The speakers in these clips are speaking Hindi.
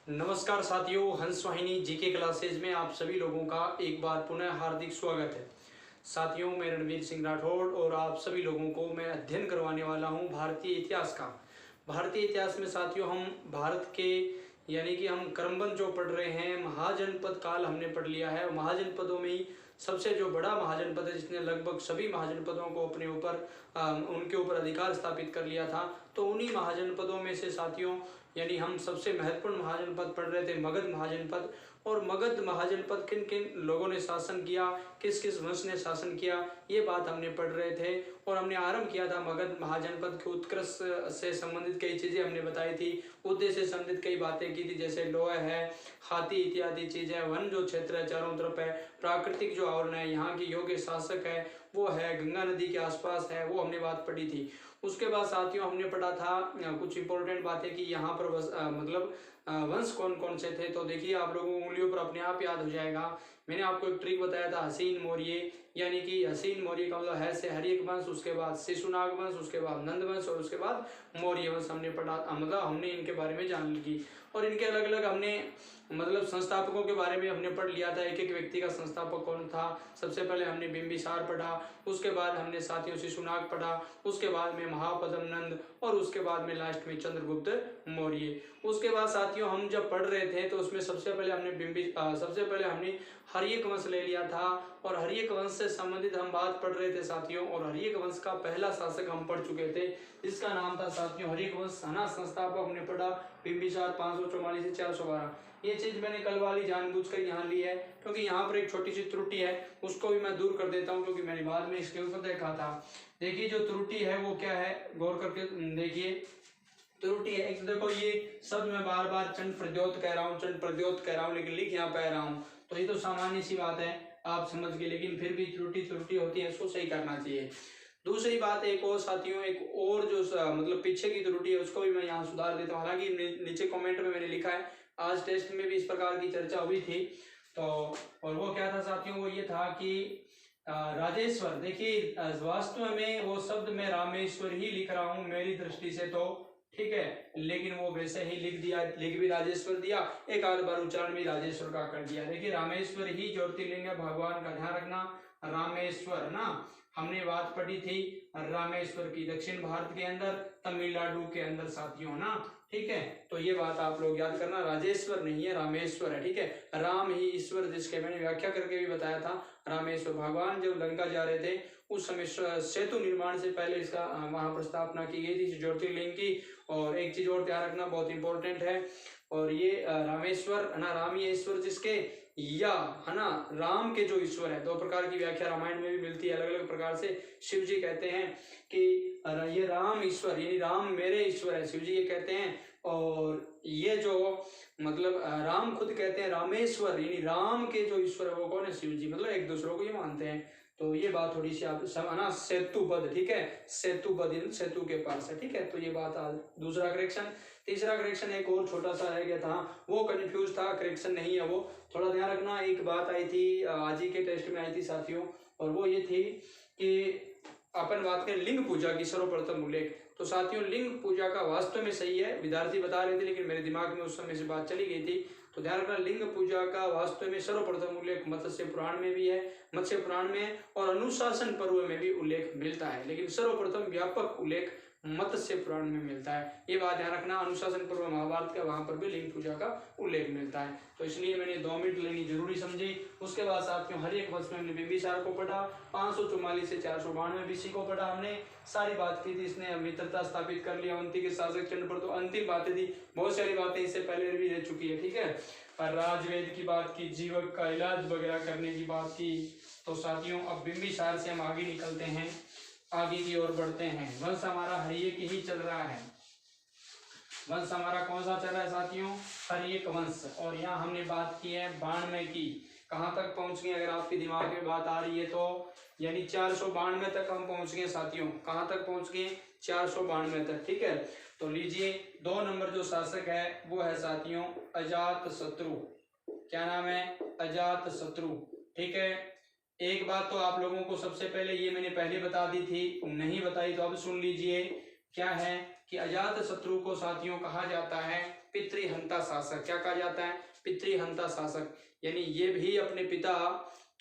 नमस्कार साथियों, हंस वाहिनी जीके क्लासेज में आप सभी लोगों का एक बार पुनः हार्दिक स्वागत है। साथियों, मैं रणवीर सिंह राठौड़ और आप सभी लोगों को मैं अध्ययन करवाने वाला हूं भारतीय इतिहास का। भारतीय इतिहास में साथियों हम भारत के यानी कि हम क्रमबद्ध जो पढ़ रहे हैं, महाजनपद काल हमने पढ़ लिया है। महाजनपदों में ही सबसे जो बड़ा महाजनपद है जिसने लगभग सभी महाजनपदों को अपने ऊपर उनके ऊपर अधिकार स्थापित कर लिया था, तो उन्हीं महाजनपदों में से साथियों यानी हम सबसे महत्वपूर्ण महाजनपद पढ़ रहे थे मगध महाजनपद। और मगध महाजनपद किन किन लोगों ने शासन किया, किस किस वंश ने शासन किया, ये बात हमने पढ़ रहे थे। और हमने आरंभ किया था मगध महाजनपद के उत्कर्ष से संबंधित कई चीज़ें हमने बताई थी, उद्देश्य से संबंधित कई बातें की थी, जैसे लोह है, हाथी इत्यादि चीज़ें, वन जो क्षेत्र है चारों तरफ है, प्राकृतिक जो आवरण है, यहाँ की योग्य शासक है वो है, गंगा नदी के आसपास है, वो हमने बात पढ़ी थी। उसके बाद साथियों हमने पढ़ा था कुछ इंपॉर्टेंट बातें कि यहाँ पर मतलब वंश कौन कौन से थे। तो देखिए आप लोगों को उंगलियों पर अपने आप याद हो जाएगा। मैंने आपको एक ट्रिक बताया था, हसीन मौर्य, यानी कि हसीन मौर्य का मतलब है से हरिक वंश, उसके बाद शिशुनाग वंश, उसके बाद नंद वंश और उसके बाद मौर्य वंश हमने पढ़ा, मतलब हमने इनके बारे में जान ली। और इनके अलग अलग हमने मतलब संस्थापकों के बारे में हमने पढ़ लिया था, एक एक व्यक्ति का संस्थापक कौन था। सबसे पहले हमने बिंबिसार पढ़ा, उसके बाद हमने साथियों शिशुनाग पढ़ा, उसके बाद में महापद्म नंद और उसके बाद में लास्ट में चंद्रगुप्त मौर्य। उसके बाद साथियों हम जब पढ़ रहे थे तो उसमें सबसे पहले हमने हर्यक वंश ले लिया था। और हर्यक वंश से संबंधित हम बात पढ़ रहे थे साथियों, और हर्यक वंश का पहला शासक हम पढ़ चुके थे जिसका नाम था साथियों हर्यक वंश, है ना। संस्थापक हमने पढ़ा बिंबिसार 544 से 412। ये चीज मैंने कल वाली जानबूझकर यहाँ ली है क्योंकि यहाँ पर एक छोटी सी त्रुटि है, उसको भी मैं दूर कर देता हूँ क्योंकि मैंने बाद में इसके ऊपर देखा था। देखिए जो त्रुटि है वो क्या है, गौर करके देखिए। त्रुटि है एक, देखो ये शब्द मैं बार बार चंड प्रद्योत कह रहा हूँ, चंड प्रद्योत कह रहा हूँ, लेकिन लिख यहाँ पे रहा हूँ, तो ये तो सामान्य सी बात है, आप समझ गए। लेकिन फिर भी त्रुटि होती है, इसको सही करना चाहिए। दूसरी बात एक और साथियों, एक और जो मतलब पीछे की त्रुटि है उसको भी मैं यहाँ सुधार देता हूँ। हालांकि नीचे कमेंट में मैंने लिखा है, आज टेस्ट में भी इस प्रकार की चर्चा हुई थी। तो और वो क्या था साथियों, वो ये था कि राजेश्वर, देखिए वास्तव में वो शब्द मैं रामेश्वर ही लिख रहा हूँ मेरी दृष्टि से, तो ठीक है, लेकिन वो वैसे ही लिख दिया, लिख भी राजेश्वर दिया, एक आध बार उच्चारण भी राजेश्वर का कर दिया। देखिए रामेश्वर ही ज्योतिर्लिंग है, भगवान का ध्यान रखना। रामेश्वर ना हमने बात पढ़ी थी रामेश्वर की, दक्षिण भारत के अंदर, तमिलनाडु के अंदर साथियों ना, ठीक है। तो ये बात आप लोग याद करना, राजेश्वर नहीं है रामेश्वर है, ठीक है। राम ही ईश्वर, जिसके मैंने व्याख्या करके भी बताया था, रामेश्वर। भगवान जब लंका जा रहे थे उस समय सेतु निर्माण से पहले इसका वहां पर स्थापना की गई थी ज्योतिर्लिंग की। और एक चीज और ध्यान रखना, बहुत इंपॉर्टेंट है, और ये रामेश्वर है ना, राम ही ईश्वर जिसके, या है ना, राम के जो ईश्वर है, दो प्रकार की व्याख्या रामायण में भी मिलती है अलग अलग प्रकार से। शिव जी कहते हैं कि ये राम ईश्वर यानी राम मेरे ईश्वर है, शिव जी ये कहते हैं। और ये जो मतलब राम खुद कहते हैं रामेश्वर, यानी राम के जो ईश्वर है वो कौन है, शिव जी, मतलब एक दूसरे को ये मानते हैं। तो ये बात थोड़ी सी आप ना, सेतुबद्ध, ठीक है, सेतुबद्ध सेतु के पास है, ठीक है। तो ये बात दूसरा करेक्शन। तीसरा करेक्शन एक और छोटा सा रह गया था, वो कंफ्यूज था, करेक्शन नहीं है वो, थोड़ा ध्यान रखना। एक बात आई थी आज ही के टेस्ट में आई थी साथियों, और वो ये थी कि अपन बात करें लिंग पूजा की सर्वप्रथम उल्लेख। तो साथियों लिंग पूजा का वास्तव में सही है, विद्यार्थी बता रहे थे लेकिन मेरे दिमाग में उस समय से बात चली गई थी। तो ध्यान रखना, लिंग पूजा का वास्तव में सर्वप्रथम उल्लेख मत्स्य पुराण में भी है, मत्स्य पुराण में, और अनुशासन पर्व में भी उल्लेख मिलता है, लेकिन सर्वप्रथम व्यापक उल्लेख मत्स्य पुराण में मिलता है। ये बात ध्यान रखना, अनुशासन पर्व महाभारत का, वहां पर भी लिंग पूजा का उल्लेख मिलता है। तो इसलिए मैंने 2 मिनट लेनी जरूरी समझी। उसके बाद साथियों हर एक वर्ष में हमने बिंबिसार को पढ़ा, 544 से 492 बीसी को पढ़ा, हमने सारी बात की थी, इसने मित्रता स्थापित कर लिया अवंती के शासक चंद्र पर। तो अंतिम बातें थी, बहुत सारी बातें इससे पहले भी रह चुकी है, ठीक है। और राजवेद की बात की, जीवक का इलाज वगैरह करने की बात की। तो साथियों अब बिंबिसार से हम आगे निकलते हैं, आगे की ओर बढ़ते हैं। वंश हमारा हर्यक ही चल रहा है, वंश हमारा कौन सा चल रहा है साथियों, हर्यक वंश। और यहाँ हमने बात की है बाणमय की, कहाँ तक पहुंच गए, अगर आपके दिमाग में बात आ रही है तो, यानी 492 तक हम पहुंच गए साथियों। कहाँ तक पहुंच गए, 492 तक, ठीक है। तो लीजिए 2 नंबर जो शासक है वो है साथियों अजात शत्रु। क्या नाम है, अजात शत्रु, ठीक है। एक बात तो आप लोगों को सबसे पहले ये मैंने पहले बता दी थी, नहीं बताई तो अब सुन लीजिए क्या है कि अजात शत्रु को साथियों कहा जाता है पितृहंता शासक। क्या कहा जाता है? पितृहंता शासक। यानी ये भी अपने पिता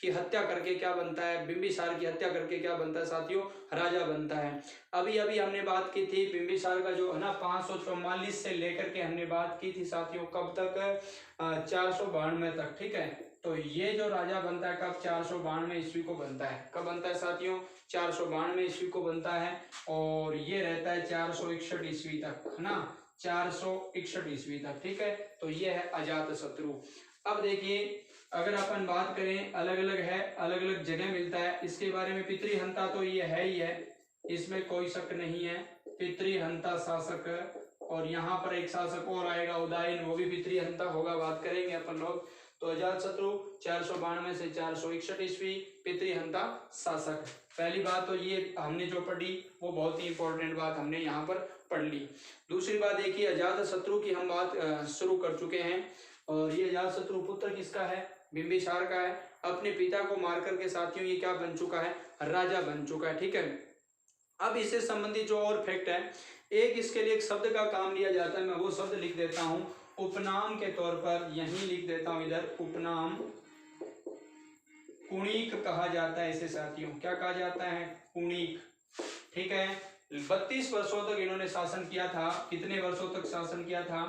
की हत्या करके क्या बनता है? बिंबिसार की हत्या करके क्या बनता है साथियों? राजा बनता है। अभी अभी हमने बात की थी बिंबिसार का जो है ना 544 से लेकर के हमने बात की थी साथियों, कब तक? 492 तक। ठीक है, तो ये जो राजा बनता है कब? 492 ईस्वी को बनता है। कब बनता है साथियों? 492 ईस्वी को बनता है और ये रहता है 461 ईस्वी तक, है ना, 461 ईस्वी तक। ठीक है, तो ये है अजात शत्रु। अब देखिए अगर अपन बात करें, अलग अलग है, अलग अलग जगह मिलता है इसके बारे में। पितृहंता तो ये है ही है, इसमें कोई शक नहीं है, पितृहंता शासक। और यहाँ पर एक शासक और आएगा उदयन, वो भी पितृहंता होगा, बात करेंगे अपन लोग। तो अजात शत्रु 492 से 461 ईस्वी, पितृहंता शासक। पहली बात तो ये हमने जो पढ़ी वो बहुत ही इंपॉर्टेंट बात हमने यहाँ पर पढ़ ली। दूसरी बात देखिए, अजात शत्रु की हम बात शुरू कर चुके हैं और ये अजात शत्रु पुत्र किसका है? बिंबिसार का है। अपने पिता को मार करके साथियों ये क्या बन चुका है? राजा बन चुका है। ठीक है, अब इससे संबंधित जो और फैक्ट है, एक इसके लिए एक शब्द का काम लिया जाता है, मैं वो शब्द लिख देता हूं उपनाम के तौर पर, यहीं लिख देता हूं इधर, उपनाम। कुणिक कहा जाता है इसे साथियों। क्या कहा जाता है? कुणिक। ठीक है, 32 वर्षों तक इन्होंने शासन किया था। कितने वर्षों तक शासन किया था?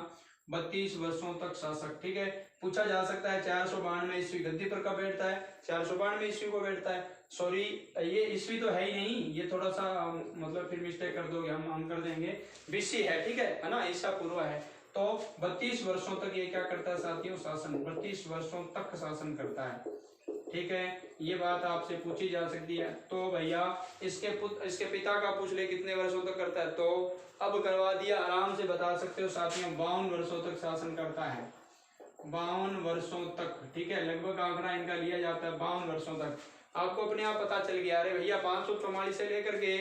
32 वर्षों तक शासक। ठीक है, पूछा जा सकता है 492 ईस्वी गद्दी पर कब बैठता है? 492 ईस्वी को बैठता है। सॉरी, ये ईस्वी तो है ही नहीं, ये थोड़ा सा मतलब फिर मिस्टेक कर दोगे, हम कर देंगे, बीसी है। ठीक है ना, ईसा पूर्व है। तो 32 वर्षों तक ये क्या करता है साथियों? शासन। 32 वर्षों तक शासन करता है। ठीक है, ये बात आपसे पूछी जा सकती है। तो भैया इसके पिता का पूछ ले कितने वर्षों तक करता है, तो अब करवा दिया, आराम से बता सकते हो साथियों, 52 वर्षों तक शासन करता है। 52 वर्षों तक। ठीक है, लगभग आंकड़ा इनका लिया जाता है 52 वर्षों तक। आपको अपने आप पता चल गया, अरे भैया 544 से लेकर के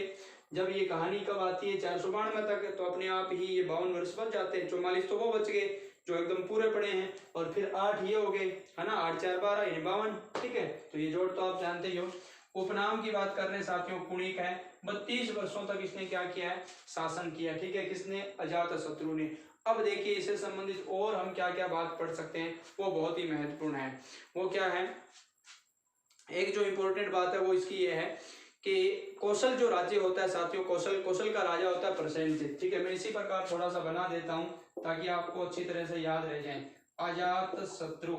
जब ये कहानी कब आती है 492 तक, तो अपने आप ही ये 52 वर्ष बच जाते हैं। 44 तो वो बच गए जो एकदम पूरे पड़े हैं, और फिर 8 ये हो गए, है ना, 8 4 12 यानी 52। ठीक है, तो ये जोड़ तो आप जानते ही हो। उपनाम की बात कर रहे हैं साथियों, कुणिक है। 32 वर्षों तक इसने क्या किया है? शासन किया। ठीक है, किसने? अजात शत्रु ने। अब देखिए इससे संबंधित और हम क्या क्या बात पढ़ सकते हैं, वो बहुत ही महत्वपूर्ण है। वो क्या है? एक जो इंपॉर्टेंट बात है वो इसकी ये है कि कौशल जो राज्य होता है साथियों, कौशल का राजा होता है प्रसेनजित। ठीक है, मैं इसी प्रकार थोड़ा सा बना देता हूं ताकि आपको अच्छी तरह से याद रह जाए। अजात शत्रु।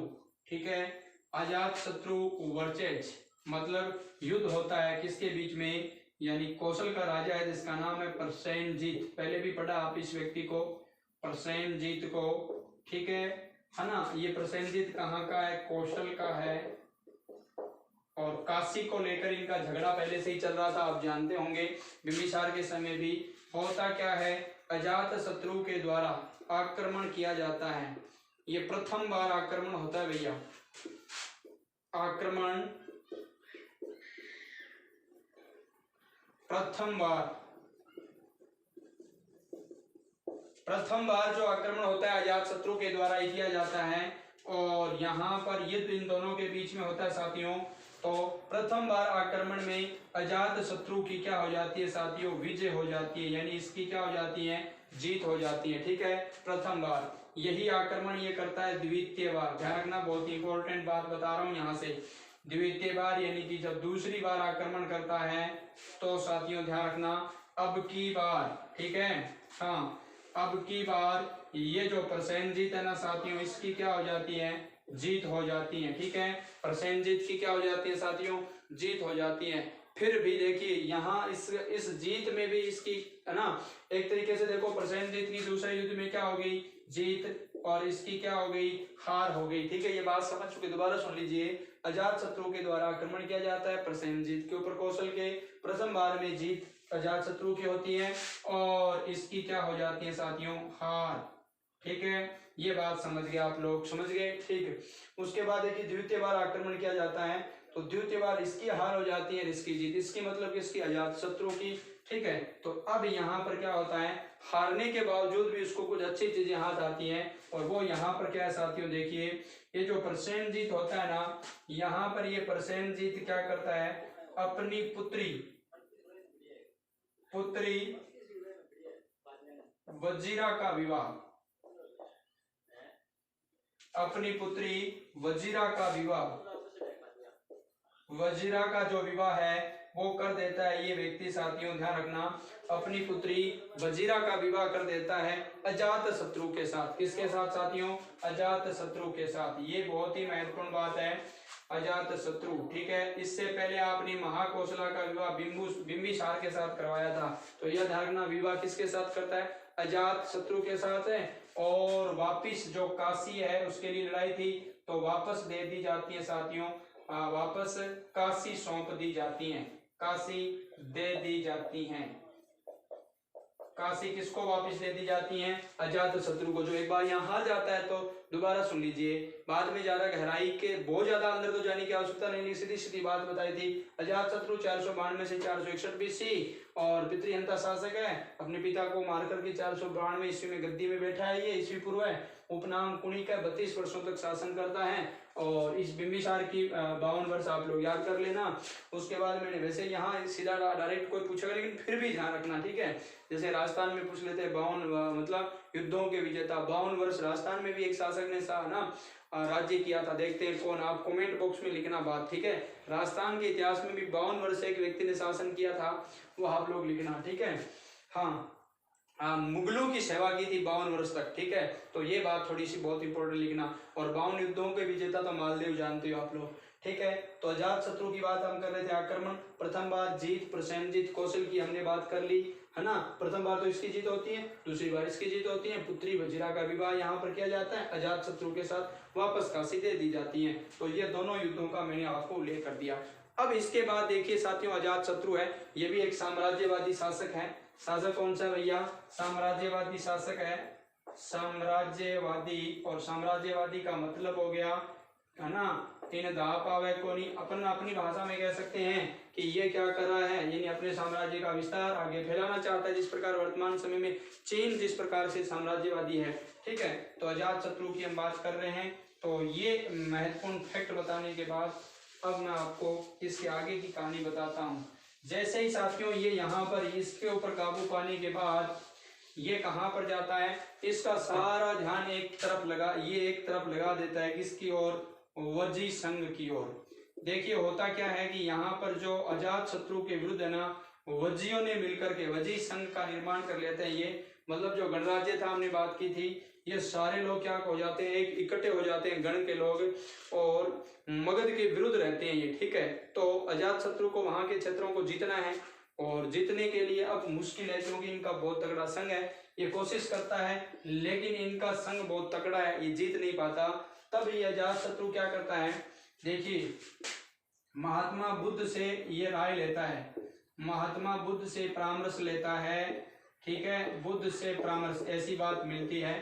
ठीक है, अजात शत्रु वर्चेज मतलब युद्ध होता है किसके बीच में? यानी कौशल का राजा है जिसका नाम है प्रसेनजित। पहले भी पढ़ा आप इस व्यक्ति को, प्रसेनजित को। ठीक है ना, ये प्रसेनजित कहाँ का है? कौशल का है। और काशी को लेकर इनका झगड़ा पहले से ही चल रहा था, आप जानते होंगे। बिंबिसार के समय भी होता क्या है? अजात शत्रु के द्वारा आक्रमण किया जाता है। ये प्रथम बार आक्रमण होता है भैया, आक्रमण प्रथम बार जो आक्रमण होता है अजात शत्रु के द्वारा ही किया जाता है। और यहाँ पर युद्ध इन दोनों के बीच में होता है साथियों। तो प्रथम बार आक्रमण में अजात शत्रु की क्या हो जाती है साथियों? विजय हो जाती है, यानी इसकी क्या हो जाती है? जीत हो जाती है। ठीक है, प्रथम बार यही आक्रमण ये करता है। द्वितीय बार, ध्यान रखना, बहुत इंपॉर्टेंट बात बता रहा हूं यहाँ से। द्वितीय बार यानी कि जब दूसरी बार आक्रमण करता है तो साथियों ध्यान रखना, अब की बार। ठीक है, हाँ, अब की बार ये जो प्रसेनजित है ना साथियों, इसकी क्या हो जाती है? जीत हो जाती है। ठीक है, प्रसेनजित की क्या हो जाती है साथियों? जीत हो जाती है। फिर भी देखिए यहाँ इस जीत में भी इसकी, है ना, एक तरीके से देखो, प्रसेनजित की दूसरे युद्ध में क्या हो गई? जीत, और इसकी क्या हो गई? हार हो गई। ठीक है, ये बात समझ चुके, दोबारा सुन लीजिए। अजात शत्रु के द्वारा आक्रमण किया जाता है प्रसेनजित के ऊपर कौशल के। प्रथम बार में जीत अजात शत्रु की होती है और इसकी क्या हो जाती है साथियों? हार। ठीक है, ये बात समझ गए आप लोग, समझ गए? ठीक है, उसके बाद देखिए द्वितीय बार आक्रमण किया जाता है तो द्वितीय बार इसकी हार हो जाती है, इसकी जीत। इसकी मतलब इसकी अजात शत्रु की। ठीक है, तो अब यहाँ पर क्या होता है? हारने के बावजूद भी उसको कुछ अच्छी चीजें हाथ आती हैं, और वो यहाँ पर क्या है साथियों? देखिए ये जो प्रसेनजित होता है ना, यहाँ पर ये प्रसेनजित क्या करता है? अपनी पुत्री वजीरा का विवाह, अपनी पुत्री वजीरा का विवाह, वजीरा का जो विवाह है वो कर देता है ये व्यक्ति। साथियों ध्यान रखना, अपनी पुत्री वजीरा का विवाह कर देता है अजात शत्रु के साथ। किसके साथ साथियों? अजात शत्रु के साथ। ये बहुत ही महत्वपूर्ण बात है, अजात शत्रु। ठीक है, इससे पहले आपने महाकौशला का विवाह बिंबिसार के साथ करवाया था, तो यह ध्यान रखना विवाह किसके साथ करता है? अजात शत्रु के साथ है। और वापिस जो काशी है उसके लिए लड़ाई थी तो वापस दे दी जाती है साथियों, वापस काशी सौंप दी जाती हैं, काशी दे दी जाती हैं। काशी किसको वापस दे दी जाती हैं? अजात शत्रु को। जो एक बार यहाँ हार जाता है तो दोबारा सुन लीजिए, बाद में ज्यादा गहराई के बहुत ज्यादा अंदर तो जाने की आवश्यकता नहीं, सीधी सीधी बात बताई थी। अजात शत्रु 492 से 461 बीसी और पितृहंता शासक है, अपने पिता को मार करके 492 ईस्वी में गद्दी में बैठा है। ये ईस्वी पूर्व है, उपनाम कुणी का 32 वर्षों तक शासन करता है। और इस बिंबिसार की 52 वर्ष आप लोग याद कर लेना। उसके बाद मैंने वैसे यहाँ सीधा डायरेक्ट कोई पूछेगा लेकिन फिर भी ध्यान रखना, ठीक है। जैसे राजस्थान में पूछ लेते हैं 52 मतलब युद्धों के विजेता, 52 वर्ष राजस्थान में भी एक शासक ने राज्य किया था। देखते हैं कौन, आप कमेंट बॉक्स में लिखना बात, ठीक है। राजस्थान के इतिहास में भी 52 वर्ष एक व्यक्ति ने शासन किया था, वो आप लोग लिखना, ठीक है। हाँ, मुगलों की सेवा की थी 52 वर्ष तक, ठीक है। तो ये बात थोड़ी सी बहुत इंपॉर्टेंट लिखना। और 52 युद्धों के विजेता तो मालदेव जानते हो आप लोग, ठीक है। तो अजात शत्रु की बात हम कर रहे थे, आक्रमण, प्रथम बार जीत, प्रसेनजीत, कौशल की हमने बात कर ली, है ना। प्रथम बार तो इसकी जीत होती है, दूसरी बार इसकी जीत होती है। पुत्री वजीरा का विवाह यहाँ पर किया जाता है, अजात शत्रु के साथ वापस काशी दे दी जाती है। तो ये दोनों युद्धों का मैंने आपको उल्लेख कर दिया। अब इसके बाद देखिए साथियों, अजात शत्रु है, ये भी एक साम्राज्यवादी शासक है। शासक कौन सा भैया? साम्राज्यवादी शासक है, साम्राज्यवादी। और साम्राज्यवादी का मतलब हो गया, है ना, इन दा पावे को नहीं, अपन अपनी भाषा में कह सकते हैं कि ये क्या कर रहा है, यानी अपने साम्राज्य का विस्तार आगे फैलाना चाहता है। जिस प्रकार वर्तमान समय में चीन जिस प्रकार से साम्राज्यवादी है, ठीक है। तो अजात शत्रु की हम बात कर रहे हैं। तो ये महत्वपूर्ण फैक्ट बताने के बाद अब मैं आपको इसके आगे की कहानी बताता हूँ। जैसे ही साथियों ये यहाँ पर इसके ऊपर काबू पाने के बाद ये कहाँ पर जाता है, इसका सारा ध्यान एक तरफ लगा देता है, किसकी ओर? वजी संघ की ओर। देखिए होता क्या है कि यहाँ पर जो अजात शत्रु के विरुद्ध है ना, वजियों ने मिलकर के वजी संघ का निर्माण कर लेते हैं। ये मतलब जो गणराज्य था, हमने बात की थी, ये सारे लोग क्या हो जाते हैं, एक इकट्ठे हो जाते हैं गण के लोग, और मगध के विरुद्ध रहते हैं ये, ठीक है। तो अजात शत्रु को वहां के क्षेत्रों को जीतना है, और जीतने के लिए अब मुश्किल है क्योंकि इनका बहुत तगड़ा संघ है। ये कोशिश करता है लेकिन इनका संघ बहुत तगड़ा है, ये जीत नहीं पाता। तब ये अजात शत्रु क्या करता है, देखिए महात्मा बुद्ध से ये राय लेता है, महात्मा बुद्ध से परामर्श लेता है, ठीक है। बुद्ध से परामर्श, ऐसी बात मिलती है,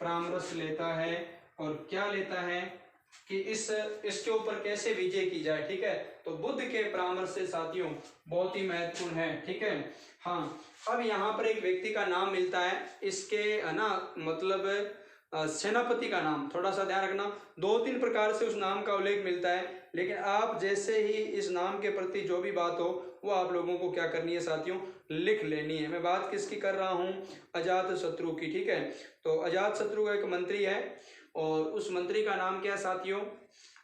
परामर्श लेता है। और क्या लेता है कि इसके ऊपर कैसे विजय की जाए, ठीक है। तो बुद्ध के परामर्श से साथियों बहुत ही महत्वपूर्ण है, ठीक है। हाँ, अब यहाँ पर एक व्यक्ति का नाम मिलता है, इसके है ना, मतलब सेनापति का नाम, थोड़ा सा ध्यान रखना। 2-3 प्रकार से उस नाम का उल्लेख मिलता है, लेकिन आप जैसे ही इस नाम के प्रति जो भी बात हो वो आप लोगों को क्या करनी है साथियों, लिख लेनी है। मैं बात किसकी कर रहा हूँ? अजात शत्रु की, ठीक है। तो अजात शत्रु का एक मंत्री है, और उस मंत्री का नाम क्या है साथियों?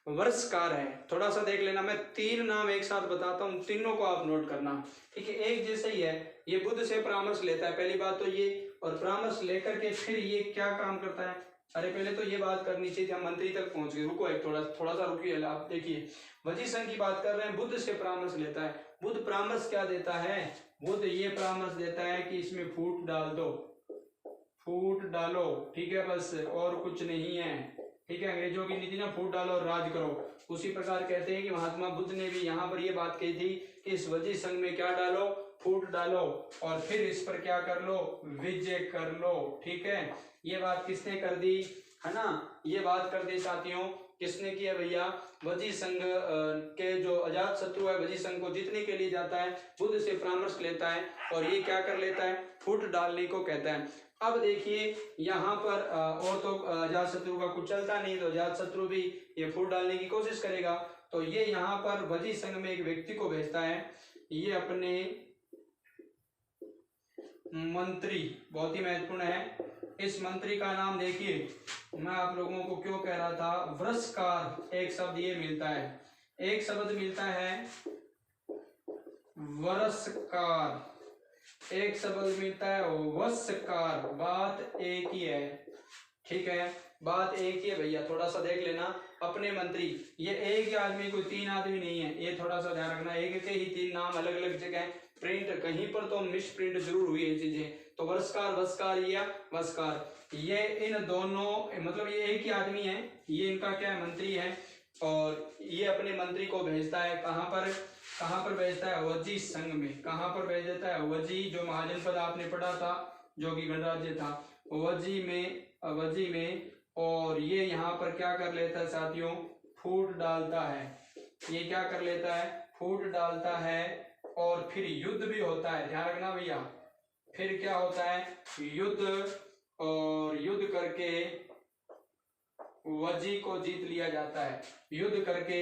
वर्षकार है। थोड़ा सा देख लेना, मैं 3 नाम एक साथ बताता हूँ, तीनों को आप नोट करना, ठीक है। एक जैसे ही है, ये बुद्ध से परामर्श लेता है, पहली बात तो ये, और परामर्श लेकर के फिर ये क्या काम करता है। अरे पहले तो ये बात करनी चाहिए थी, हम मंत्री तक पहुंच गए, रुको एक थोड़ा सा रुकिए। आप देखिए वजी संघ की बात कर रहे हैं, बुद्ध से परामर्श लेता है। बुद्ध परामर्श क्या देता है? बुद्ध ये परामर्श देता है कि इसमें फूट डाल दो, फूट डालो, ठीक है, बस और कुछ नहीं है, ठीक है। अंग्रेजों की नीति ना, फूट डालो और राज करो। उसी प्रकार कहते हैं कि महात्मा बुद्ध ने भी यहाँ पर ये बात कही थी कि इस वजी संघ में क्या डालो? फूट डालो, और फिर इस पर क्या कर लो? विजय कर लो, ठीक है। ये बात किसने कर दी, है ना, ये बात कर दी साथियों, किसने किया भैया? वजी संघ के जो अजात शत्रु है, वजी संघ को जीतने के लिए जाता है, बुद्ध से परामर्श लेता है, और ये क्या कर लेता है? फूट डालने को कहता है। अब देखिए यहाँ पर और तो अजात शत्रु का कुछ चलता नहीं, तो अजात शत्रु भी ये फूट डालने की कोशिश करेगा। तो ये यहाँ पर वजी संघ में एक व्यक्ति को भेजता है, ये अपने मंत्री बहुत ही महत्वपूर्ण है। इस मंत्री का नाम देखिए, मैं आप लोगों को क्यों कह रहा था, वरस्कार एक शब्द ये मिलता है, एक शब्द मिलता है वरस्कार, एक शब्द मिलता है वस्कार। बात एक ही है, ठीक है, बात एक ही है भैया। थोड़ा सा देख लेना, अपने मंत्री, ये एक ही आदमी, कोई तीन आदमी नहीं है, ये थोड़ा सा ध्यान रखना। एक के ही तीन नाम अलग अलग जगह प्रिंट, कहीं पर तो मिस प्रिंट जरूर हुई है चीजें। तो वस्कार, वस्कार या वस्कार, ये इन दोनों मतलब ये एक ही आदमी है, ये इनका क्या है, मंत्री है। और ये अपने मंत्री को भेजता है कहाँ पर, कहाँ पर भेजता है, अवधी संघ में। कहाँ पर भेज देता है, अवधी, जो महाजनपद आपने पढ़ा था, जो कि गणराज्य था, अवधी में, अवधी में। और ये यहाँ पर क्या कर लेता है साथियों, फूट डालता है। ये क्या कर लेता है, फूट डालता है। और फिर युद्ध भी होता है, ध्यान रखना भैया। फिर क्या होता है, युद्ध, और युद्ध करके वज्जी को जीत लिया जाता है। युद्ध करके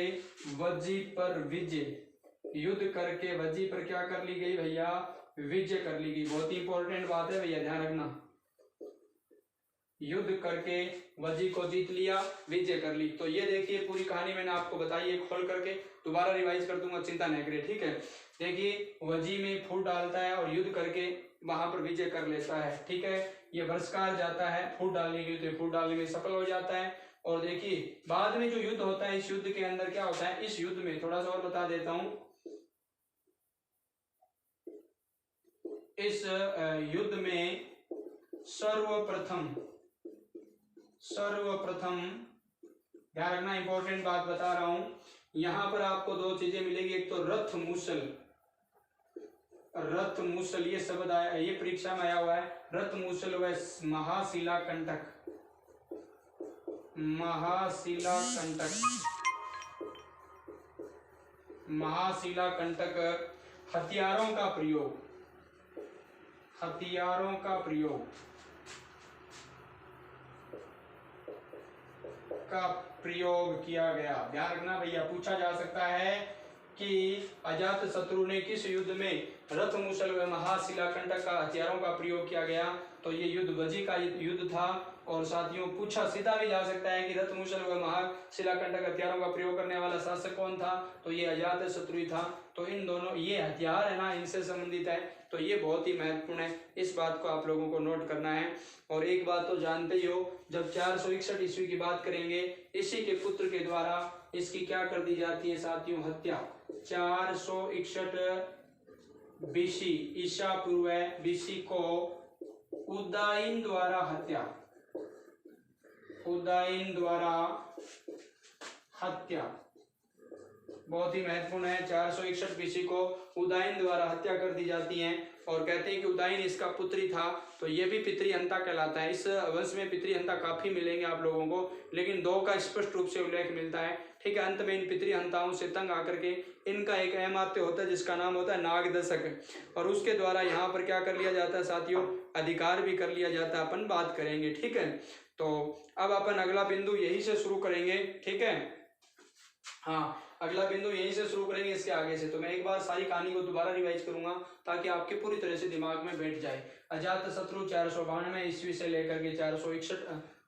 वज्जी पर विजय, युद्ध करके वज्जी पर क्या कर ली गई भैया, विजय कर ली गई। बहुत ही इंपॉर्टेंट बात है भैया, ध्यान रखना। युद्ध करके वज्जी को जीत लिया, विजय कर ली। तो ये देखिए पूरी कहानी मैंने आपको बताई है, खोल करके दोबारा रिवाइज कर दूंगा, चिंता नहीं करें, ठीक है। देखिए वज्जी में फूट डालता है और युद्ध करके वहां पर विजय कर लेता है, ठीक है। ये वरस्कार जाता है फूट डालने के लिए, तो फूट डालने में सफल हो जाता है। और देखिए बाद में जो युद्ध होता है, इस युद्ध के अंदर क्या होता है, इस युद्ध में थोड़ा सा और बता देता हूं। इस युद्ध में सर्वप्रथम ध्यान रखना, इंपॉर्टेंट बात बता रहा हूं। यहां पर आपको दो चीजें मिलेगी, एक तो रथ मूसल, रथ मूसल ये शब्द आया, ये परीक्षा में आया हुआ है। रथ मूसल व महाशिला कंटक, महाशिला कंटक, महाशिला कंटक हथियारों का प्रयोग, हथियारों का प्रयोग किया गया। ध्यान रखना भैया, पूछा जा सकता है कि अजात शत्रु ने किस युद्ध में रथ मूसल व महाशिला कंटक का हथियारों का प्रयोग किया गया। तो ये युद्ध वज्जी का युद्ध था। और साथियों पूछा सीधा भी जा सकता है कि रथ मूसल व महाशिला कंटक हथियारों का प्रयोग करने वाला शासक कौन था, तो ये अजात शत्रु था। तो इन दोनों, ये हथियार है ना, इनसे संबंधित है। तो ये बहुत ही महत्वपूर्ण है, इस बात को आप लोगों को नोट करना है। और एक बात तो जानते ही हो, जब 461 ईस्वी की बात करेंगे, इसी के पुत्र के द्वारा इसकी क्या कर दी जाती है साथियों, हत्या। 461 बीसी ईसा पूर्व बीसी को उदाइन द्वारा हत्या, उदाइन द्वारा हत्या बहुत ही महत्वपूर्ण है। 461 बीसी को उदाइन द्वारा हत्या कर दी जाती है। और कहते हैं कि उदाइन इसका पुत्री था, तो ये भी पितृहंता कहलाता है। इस वंश में पितृहंता काफी मिलेंगे आप लोगों को, लेकिन दो का स्पष्ट रूप से उल्लेख मिलता है, ठीक है। अंत में इन पितृहंताओं से तंग आकर के इनका एक अहमात्य होता है जिसका नाम होता है नागदशक, और उसके द्वारा यहाँ पर क्या कर लिया जाता है साथियों, अधिकार भी कर लिया जाता है। अपन बात करेंगे, ठीक है। तो अब अपन अगला बिंदु यहीं से शुरू करेंगे, ठीक है। हाँ, अगला बिंदु यहीं से शुरू करेंगे, इसके आगे से। तो मैं एक बार सारी कहानी को दोबारा रिवाइज करूंगा ताकि आपके पूरी तरह से दिमाग में बैठ जाए। अजात शत्रु 492 ईस्वी से लेकर के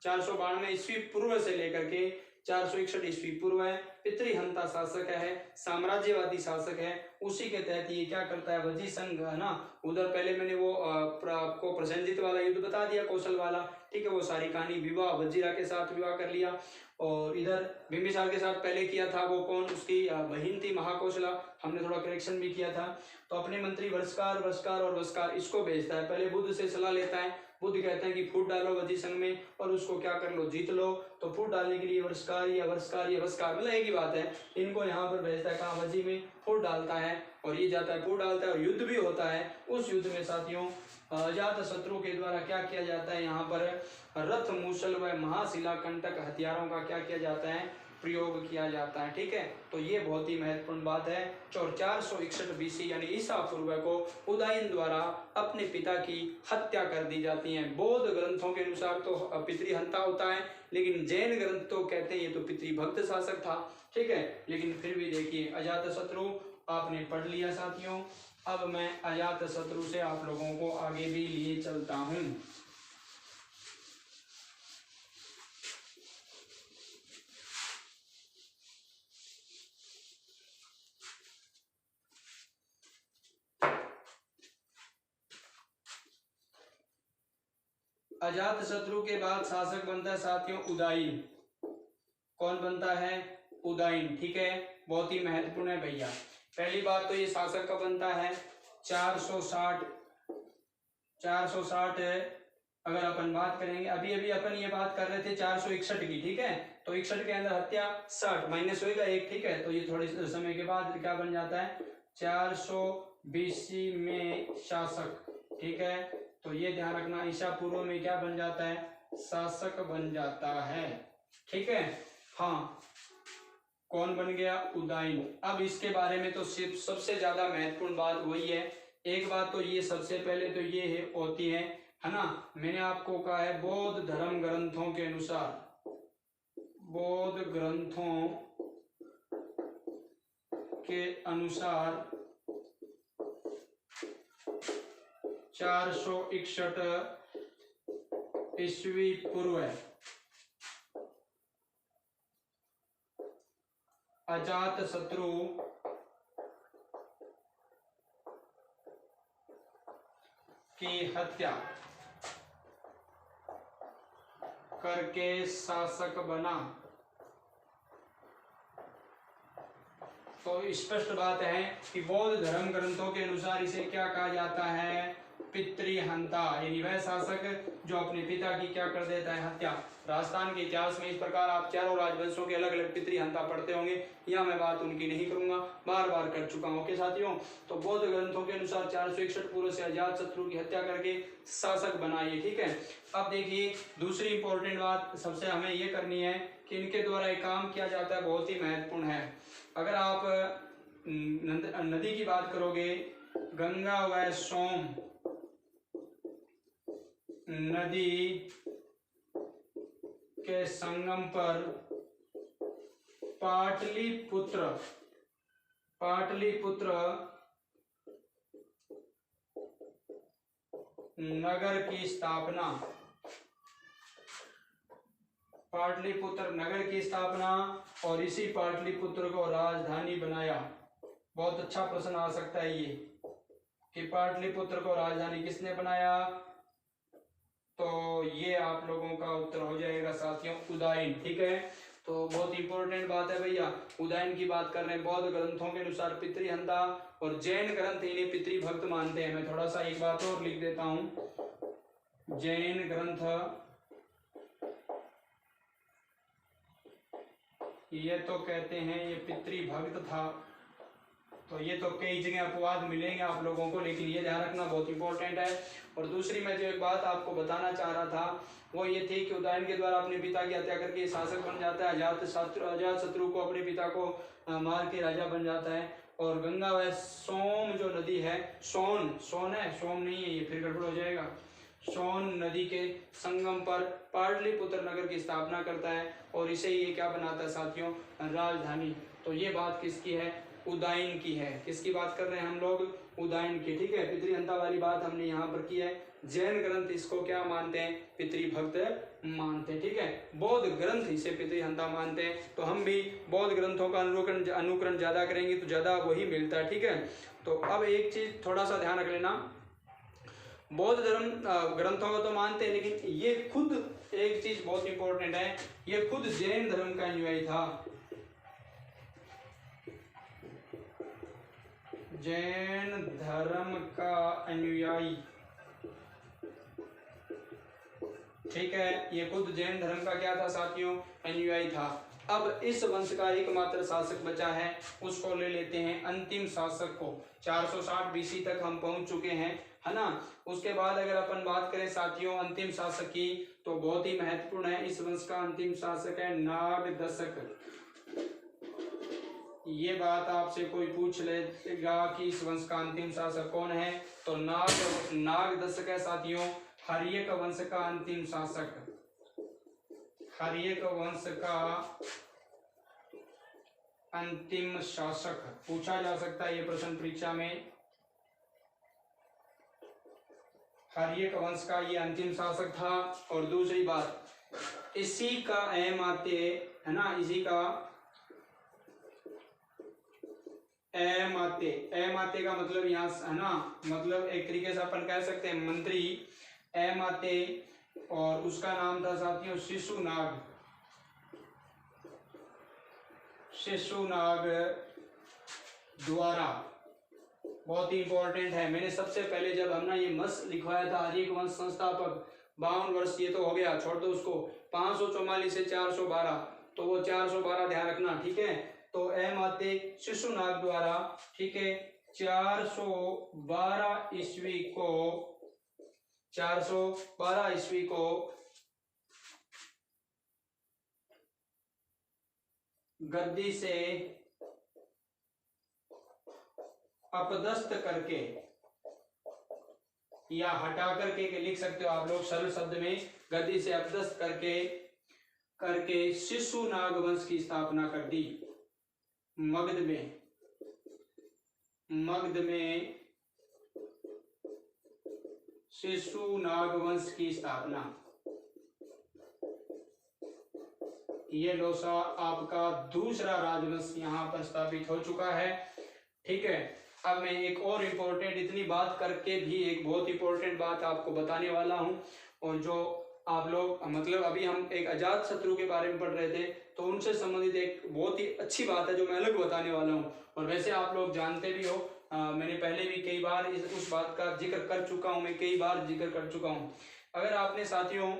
492 ईस्वी पूर्व से लेकर के 461 ईस्वी पूर्व है, पितृहंता शासक है, साम्राज्यवादी शासक है। उसी के तहत ये क्या करता है, वज्जी संघ है ना। उधर पहले मैंने वो आपको प्रसेनजित वाला युद्ध बता दिया, कौशल वाला, ठीक है। वो सारी कहानी, विवाह, वजीरा के साथ विवाह कर लिया। और इधर बिंबिसार के साथ पहले किया था, वो कौन, उसकी बहन थी महाकौशला, हमने थोड़ा करेक्शन भी किया था। तो अपने मंत्री वस्कार और वस्कार इसको भेजता है। पहले बुद्ध से सलाह लेता है, बुद्ध कहते हैं कि फूट डालो वज्जी संघ में और उसको क्या कर लो, जीत लो। तो फूट डालने के लिए वस्कार मतलब एक ही बात है। इनको यहाँ पर भेजता है, कहाँ, वज्जी में फूट डालता है और ये जाता है, फूट डालता है और युद्ध भी होता है। उस युद्ध में साथियों अजात शत्रु के द्वारा क्या किया जाता है, यहाँ पर रथ मूसल व महाशिला कंटक हथियारों का क्या किया जाता है, प्रयोग किया जाता है, ठीक है। तो ये बहुत ही महत्वपूर्ण बात है। 461 बीसी यानी ईसा पूर्व को उदाइन द्वारा अपने पिता की हत्या कर दी जाती है। बौद्ध ग्रंथों के अनुसार तो पितृहंता होता है, लेकिन जैन ग्रंथ तो कहते हैं ये तो पितृभक्त शासक था, ठीक है। लेकिन फिर भी देखिए अजात शत्रु आपने पढ़ लिया साथियों, अब मैं अजातशत्रु से आप लोगों को आगे भी लिए चलता हूँ। अजातशत्रु के बाद शासक बनता है साथियों उदयन। कौन बनता है? उदयन। ठीक है, बहुत ही महत्वपूर्ण है भैया। पहली बात तो ये शासक का बनता है 460 है। अगर अपन बात करेंगे, अभी अभी अपन ये बात कर रहे थे 461 की, ठीक है, तो 61 के अंदर हत्या 60 माइनस होएगा 1, ठीक है, तो ये थोड़े समय के बाद क्या बन जाता है 420 में शासक। ठीक है, तो ये ध्यान रखना, ईसा पूर्व में क्या बन जाता है? शासक बन जाता है। ठीक है, हाँ, कौन बन गया? उदयन। अब इसके बारे में तो सिर्फ सबसे ज्यादा महत्वपूर्ण बात वही है, एक बात तो ये सबसे पहले तो ये है होती है ना, मैंने आपको कहा है बौद्ध धर्म ग्रंथों के अनुसार, बौद्ध ग्रंथों के अनुसार 461 ईस्वी पूर्व अजातशत्रु की हत्या करके शासक बना। तो स्पष्ट बात है कि बौद्ध धर्म ग्रंथों के अनुसार इसे क्या कहा जाता है? पितृहंता, यानी वह शासक जो अपने पिता की क्या कर देता है? हत्या। राजस्थान के इतिहास में इस प्रकार आप चारों राजवंशों के अलग अलग पितृहंता पढ़ते होंगे, यहाँ मैं बात उनकी नहीं करूंगा, बार बार कर चुका हूँ। ओके साथियों, तो बौद्ध ग्रंथों के अनुसार 461 पूर्व से अजातशत्रु की हत्या करके शासक बनाइए। ठीक है, अब देखिए दूसरी इंपॉर्टेंट बात सबसे हमें ये करनी है कि इनके द्वारा एक काम किया जाता है, बहुत ही महत्वपूर्ण है। अगर आप नदी की बात करोगे, गंगा व सोम नदी के संगम पर पाटलिपुत्र नगर की स्थापना, पाटलिपुत्र नगर की स्थापना और इसी पाटलिपुत्र को राजधानी बनाया। बहुत अच्छा प्रश्न आ सकता है ये कि पाटलिपुत्र को राजधानी किसने बनाया? तो ये आप लोगों का उत्तर हो जाएगा साथियों उदयन। ठीक है, तो बहुत इंपॉर्टेंट बात है भैया, उदयन की बात कर रहे हैं। बौद्ध ग्रंथों के अनुसार पितृहंता और जैन ग्रंथ इन्हें पितृभक्त मानते हैं। मैं थोड़ा सा एक बात और लिख देता हूं, जैन ग्रंथ ये तो कहते हैं ये पितृभक्त था, तो ये तो कई जगह अपवाद मिलेंगे आप लोगों को, लेकिन ये ध्यान रखना बहुत इंपॉर्टेंट है। और दूसरी मैं जो एक बात आपको बताना चाह रहा था वो ये थी कि उदयन के द्वारा अपने पिता की हत्या करके शासक बन जाता है। अजातशत्रु को अपने पिता को मार के राजा बन जाता है। और गंगा व सोम जो नदी है, सोन है, सोम नहीं है, ये फिर गड़बड़ हो जाएगा, सोन नदी के संगम पर पाटलिपुत्र नगर की स्थापना करता है और इसे ये क्या बनाता है साथियों? राजधानी। तो ये बात किसकी है? उदयन की है। किसकी बात कर रहे हैं हम लोग? उदयन की। ठीक है, पितृहंता वाली बात हमने यहाँ पर की है। जैन ग्रंथ इसको क्या मानते हैं? पितृभक्त मानते हैं। ठीक है, बौद्ध ग्रंथ इसे पितृहंता मानते हैं। तो हम भी बौद्ध ग्रंथों का अनुकरण ज्यादा करेंगे तो ज्यादा वही मिलता है। ठीक है, तो अब एक चीज थोड़ा सा ध्यान रख लेना, बौद्ध धर्म ग्रंथों को तो मानते हैं, लेकिन ये खुद एक चीज बहुत इंपॉर्टेंट है, ये खुद जैन धर्म का अनुयायी था। जैन धर्म का अनुयायी, ठीक है, ये खुद जैन धर्म का क्या था साथियों? अनुयायी था। अब इस वंश का एकमात्र शासक बचा है, उसको ले लेते हैं अंतिम शासक को। 460 बीसी तक हम पहुंच चुके हैं, है ना। उसके बाद अगर अपन बात करें साथियों अंतिम शासक की, तो बहुत ही महत्वपूर्ण है। इस वंश का अंतिम शासक है नागदशक। ये बात आपसे कोई पूछ लेगा कि इस वंश का अंतिम शासक कौन है, तो नागदशक है साथियों, हर्यक वंश का अंतिम शासक। हर्यक वंश का अंतिम शासक पूछा जा सकता है ये प्रश्न परीक्षा में। हर्यक वंश का ये अंतिम शासक था। और दूसरी बात, इसी का एमाते है ना, इसी का एमाते का मतलब यहाँ है ना, मतलब एक तरीके से अपन कह सकते हैं मंत्री एमाते, और उसका नाम था साथियों शिशुनाग। शिशुनाग द्वारा, बहुत ही इंपॉर्टेंट है। मैंने सबसे पहले जब हमने ये मस लिखवाया था, हर्यक वंश संस्थापक 52 वर्ष, ये तो हो गया, छोड़ दो उसको। 544 से 412, तो वो 412 ध्यान रखना, ठीक है। तो एमाते शिशुनाग द्वारा, ठीक है, 412 ईस्वी को, 412 ईस्वी को गद्दी से अपदस्थ करके, या हटा करके के लिख सकते हो आप लोग सरल शब्द में, गद्दी से अपदस्थ करके शिशुनाग वंश की स्थापना कर दी। मगध में शिशुनाग वंश की स्थापना। ये लो सा आपका दूसरा राजवंश यहाँ पर स्थापित हो चुका है, ठीक है। अब मैं एक और इम्पोर्टेंट, इतनी बात करके भी एक बहुत इंपॉर्टेंट बात आपको बताने वाला हूँ, और जो आप लोग मतलब अभी हम एक अजात शत्रु के बारे में पढ़ रहे थे, तो उनसे संबंधित एक बहुत ही अच्छी बात है जो मैं अलग बताने वाला हूँ। और वैसे आप लोग जानते भी हो, मैंने पहले भी कई बार उस बात का जिक्र कर चुका हूँ, मैं कई बार जिक्र कर चुका हूँ। अगर आपने साथियों,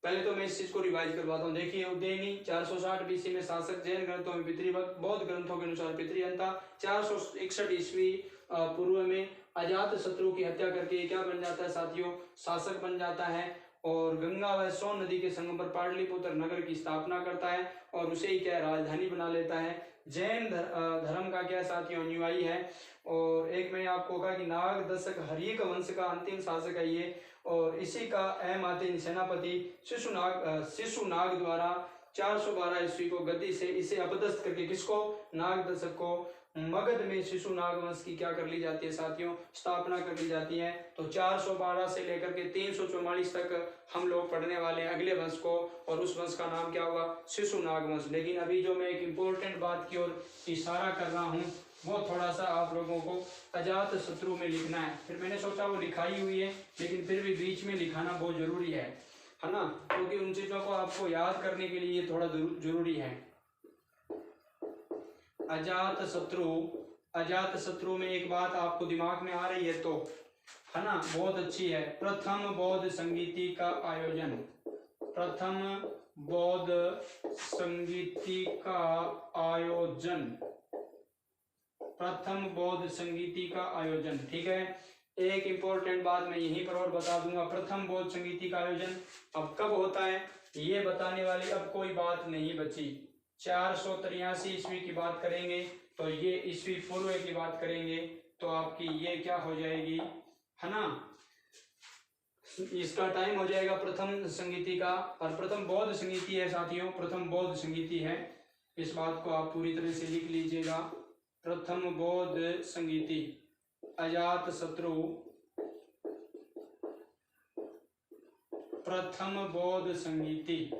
पहले तो मैं इस चीज को रिवाइज करवाता हूँ। देखिए, उज्जैनी 460 बीसी में शासक, जैन ग्रंथों में पितृवत, बौद्ध ग्रंथों के अनुसार पितृहंता। 461 ईस्वी पूर्व में अजात शत्रु की हत्या करके क्या बन जाता है साथियों, शासक बन जाता है, और गंगा व सोन नदी के संगम पर पाटलिपुत्र नगर की स्थापना करता है, और उसे ही क्या राजधानी बना लेता है। जैन धर्म का क्या साथियों अनुयायी है। और एक मैंने आपको कहा कि नाग दशक हर्यक वंश का अंतिम शासक है ये, और इसी का एमाते सेनापति शिशुनाग द्वारा 412 ईस्वी को गद्दी से इसे अपदस्थ करके, किसको, नाग दशक को, मगध में शिशुनाग वंश की क्या कर ली जाती है साथियों, स्थापना कर ली जाती है। तो 412 से लेकर के 344 तक हम लोग पढ़ने वाले हैं अगले वंश को, और उस वंश का नाम क्या होगा, शिशुनाग वंश। लेकिन अभी जो मैं एक इम्पोर्टेंट बात की ओर इशारा कर रहा हूँ, वो थोड़ा सा आप लोगों को अजात शत्रु में लिखना है। फिर मैंने सोचा वो लिखाई हुई है, लेकिन फिर भी बीच में लिखाना बहुत जरूरी है ना, क्योंकि उन चीजों को आपको याद करने के लिए ये थोड़ा जरूरी है। अजात शत्रु में एक बात आपको दिमाग में आ रही है तो, है ना, बहुत अच्छी है। प्रथम बौद्ध संगीति का आयोजन, प्रथम बौद्ध संगीति का आयोजन, प्रथम बौद्ध संगीति का आयोजन, ठीक है। एक इंपॉर्टेंट बात मैं यहीं पर और बता दूंगा, प्रथम बौद्ध संगीति का आयोजन अब कब होता है ये बताने वाली अब कोई बात नहीं बची। 483 ईस्वी की बात करेंगे, तो ये ईस्वी पूर्व की बात करेंगे, तो आपकी ये क्या हो जाएगी, है ना, इसका टाइम हो जाएगा प्रथम संगीति का। और प्रथम बौद्ध संगीति है साथियों, प्रथम बौद्ध संगीति है, इस बात को आप पूरी तरह से लिख लीजिएगा। प्रथम बौद्ध संगीति, अजात शत्रु, प्रथम बौद्ध संगीति।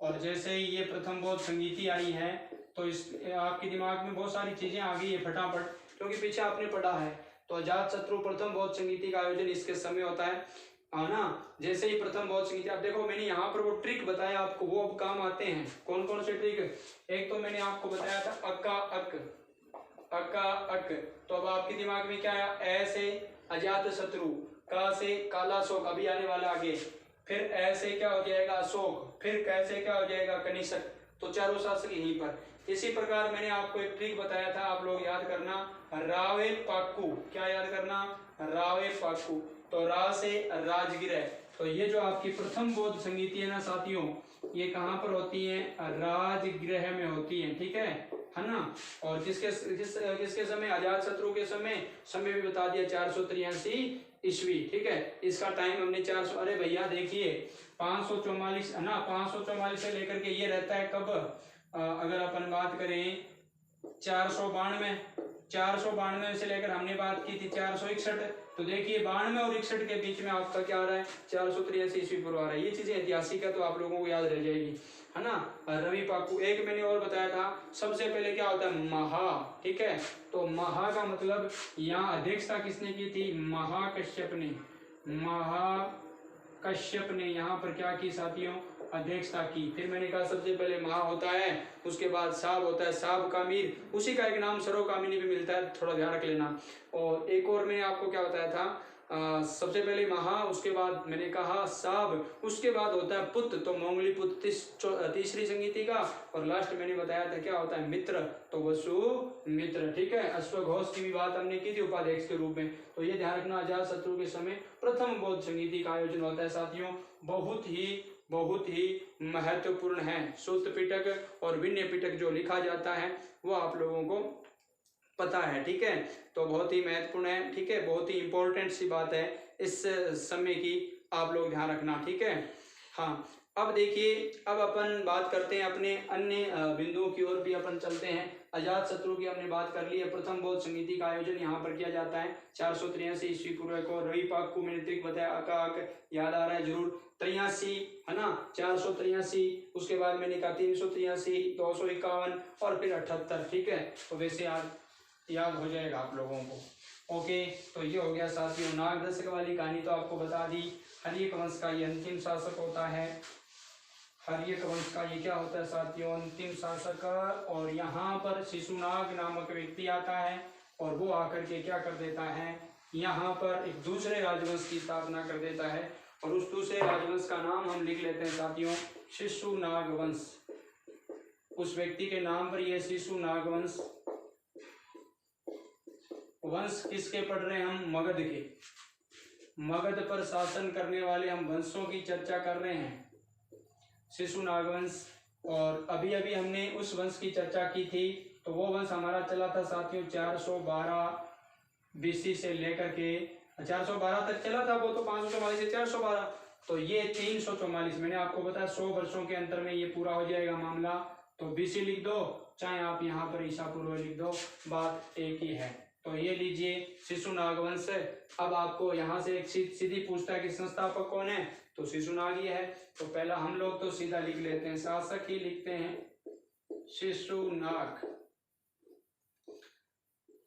और जैसे ही ये प्रथम बौद्ध संगीति आई है, तो इस आपके दिमाग में बहुत सारी चीजें आ गई है फटाफट, क्योंकि पीछे आपने पढ़ा है। तो अजात शत्रु प्रथम बौद्ध संगीति का आयोजन इसके समय होता है ना। जैसे ही प्रथम बौद्ध संगीति, आप देखो मैंने यहाँ पर वो ट्रिक बताया आपको, वो अब काम आते हैं। कौन कौन से ट्रिक, एक तो मैंने आपको बताया था अक्का अक, अक्का अक, तो अब आपके दिमाग में क्या आया, ऐसे अजात शत्रु, का से काला शोक अभी आने वाला आगे, फिर ऐसे क्या हो जाएगा अशोक, फिर कैसे क्या हो जाएगा कनिष्क, तो चारों शासक यहीं पर। इसी प्रकार मैंने आपको एक ट्रिक बताया था, आप लोग याद करना, रावे पाक्कू, क्या याद करना, रावे पाक्कू, तो रा से राजगिर है। तो ये जो आपकी प्रथम बौद्ध संगीति है ना साथियों, ये कहाँ पर होती है, राजगृह में होती है, ठीक है ना। और किसके समय, अजात शत्रु के समय भी बता दिया 483 ईस्वी, ठीक है। इसका टाइम हमने 400, अरे भैया देखिए 544 है ना, 544 से लेकर के ये रहता है कब, अगर अपन बात करें 492, 492 से लेकर हमने बात की थी 461। तो देखिए 92 और 61 के बीच में आपका क्या आ रहा है, 483 ईस्वी पूर्व आ रहा है। ये चीजें ऐतिहासिक है तो आप लोगों को याद रह जाएगी, है ना। रवि पाकू। एक मैंने और बताया था, सबसे पहले क्या होता है, महा, ठीक है। तो महा का मतलब यहाँ अध्यक्षता किसने की थी, महाकश्यप ने। महाकश्यप ने यहाँ पर क्या की साथियों, अध्यक्षता की। फिर मैंने कहा सबसे पहले महा होता है, उसके बाद साब होता है, साब कामीर, उसी का एक नाम सरोकामिनी भी मिलता है, थोड़ा ध्यान रख लेना। और एक और मैंने आपको क्या बताया था, सबसे पहले महा, उसके बाद मैंने कहा साब, उसके बाद होता है पुत्र, तो मोंगली पुत्र तीसरी संगीति का, और लास्ट मैंने बताया था क्या होता है, मित्र, तो वसु मित्र, ठीक है। अश्वघोष की भी बात हमने की थी उपाध्यक्ष के रूप में। तो ये ध्यान रखना, अजात शत्रु के समय प्रथम बौद्ध संगीति का आयोजन होता है साथियों, बहुत ही महत्वपूर्ण है। सूत्र पिटक और विनय पिटक जो लिखा जाता है वो आप लोगों को पता है, ठीक है। तो बहुत ही महत्वपूर्ण है, ठीक है, बहुत ही इंपॉर्टेंट सी बात है इस समय की, आप लोग ध्यान रखना, ठीक है। हाँ, अब देखिए, अब अपन बात करते हैं अपने अन्य बिंदुओं की ओर भी अपन चलते हैं। अजात शत्रु की हमने बात कर ली है। प्रथम बौद्ध संगीति का आयोजन यहाँ पर किया जाता है 483 ईस्वी पूर्व को। रवि पाकू मैंने त्रिक बताया, अकाक याद आ रहा है जरूर, 83, है ना, 483, उसके बाद मैंने कहा 383, 251 और फिर 78, ठीक है। तो वैसे याद हो जाएगा आप लोगों को। ओके, तो ये हो गया साथियों नाग दशक वाली कहानी, तो आपको बता दी। हर्यक वंश का ये अंतिम शासक होता है, हर्यक वंश का ये क्या होता है साथियों, अंतिम शासक। और यहाँ पर शिशुनाग नामक व्यक्ति आता है और वो आकर के क्या कर देता है, यहाँ पर एक दूसरे राजवंश की स्थापना कर देता है, और उस दूसरे राजवंश का नाम हम लिख लेते हैं साथियों, शिशुनाग वंश। उस व्यक्ति के नाम पर यह शिशुनाग वंश। वंश किसके पढ़ रहे हैं हम, मगध के। मगध पर शासन करने वाले हम वंशों की चर्चा कर रहे हैं, शिशुनाग वंश। और अभी अभी हमने उस वंश की चर्चा की थी, तो वो वंश हमारा चला था साथियों 412 बीसी से लेकर के 412 तक चला था। वो तो 544 से 412, तो ये 344, मैंने आपको बताया 100 वर्षों के अंतर में ये पूरा हो जाएगा मामला। तो बीसी लिख दो, चाहे आप यहाँ पर ईसा पूर्व लिख दो, बात एक ही है। तो ये लीजिए शिशुनाग वंश। अब आपको यहाँ से एक सीधी पूछता है कि संस्थापक कौन है, तो शिशुनाग ही है। तो पहला हम लोग तो सीधा लिख लेते हैं, शासक ही लिखते हैं शिशुनाग।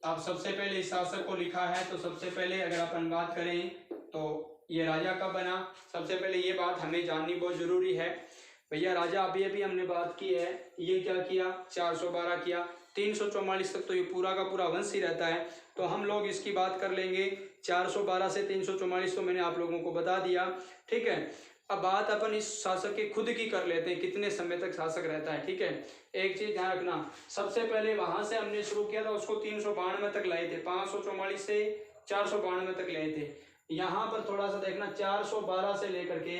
अब सबसे पहले इस शासक को लिखा है, तो सबसे पहले अगर अपन बात करें तो ये राजा कब बना, सबसे पहले ये बात हमें जाननी बहुत जरूरी है। भैया राजा अभी अभी हमने बात की है, ये क्या किया, 412 किया, 344 तक तो ये पूरा का पूरा वंश ही रहता है। तो हम लोग इसकी बात कर लेंगे 412 से 344, तो मैंने आप लोगों को बता दिया, ठीक है। अब बात अपन इस शासक के खुद की कर लेते हैं, कितने समय तक शासक रहता है, ठीक है। एक चीज ध्यान रखना, सबसे पहले वहां से हमने शुरू किया था, उसको 392 तक लाए थे, 544 से 492 तक लाए थे। यहाँ पर थोड़ा सा देखना, 412 से लेकर के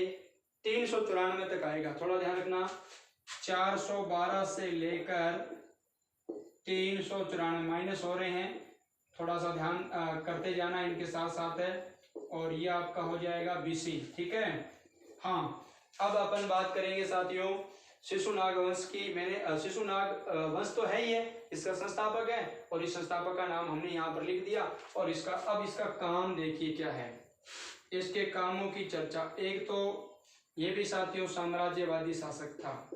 394 तक आएगा, थोड़ा ध्यान रखना। 412 से लेकर 394 माइनस हो रहे हैं, थोड़ा सा ध्यान करते जाना इनके साथ साथ है, और ये आपका हो जाएगा बीसी, ठीक है। हाँ, अब अपन बात करेंगे साथियों शिशुनाग वंश की। मैंने शिशुनाग वंश तो है ही है, इसका संस्थापक है, और इस संस्थापक का नाम हमने यहाँ पर लिख दिया। और अब इसका काम देखिए क्या है, इसके कामों की चर्चा। एक तो ये भी साथियों साम्राज्यवादी शासक था,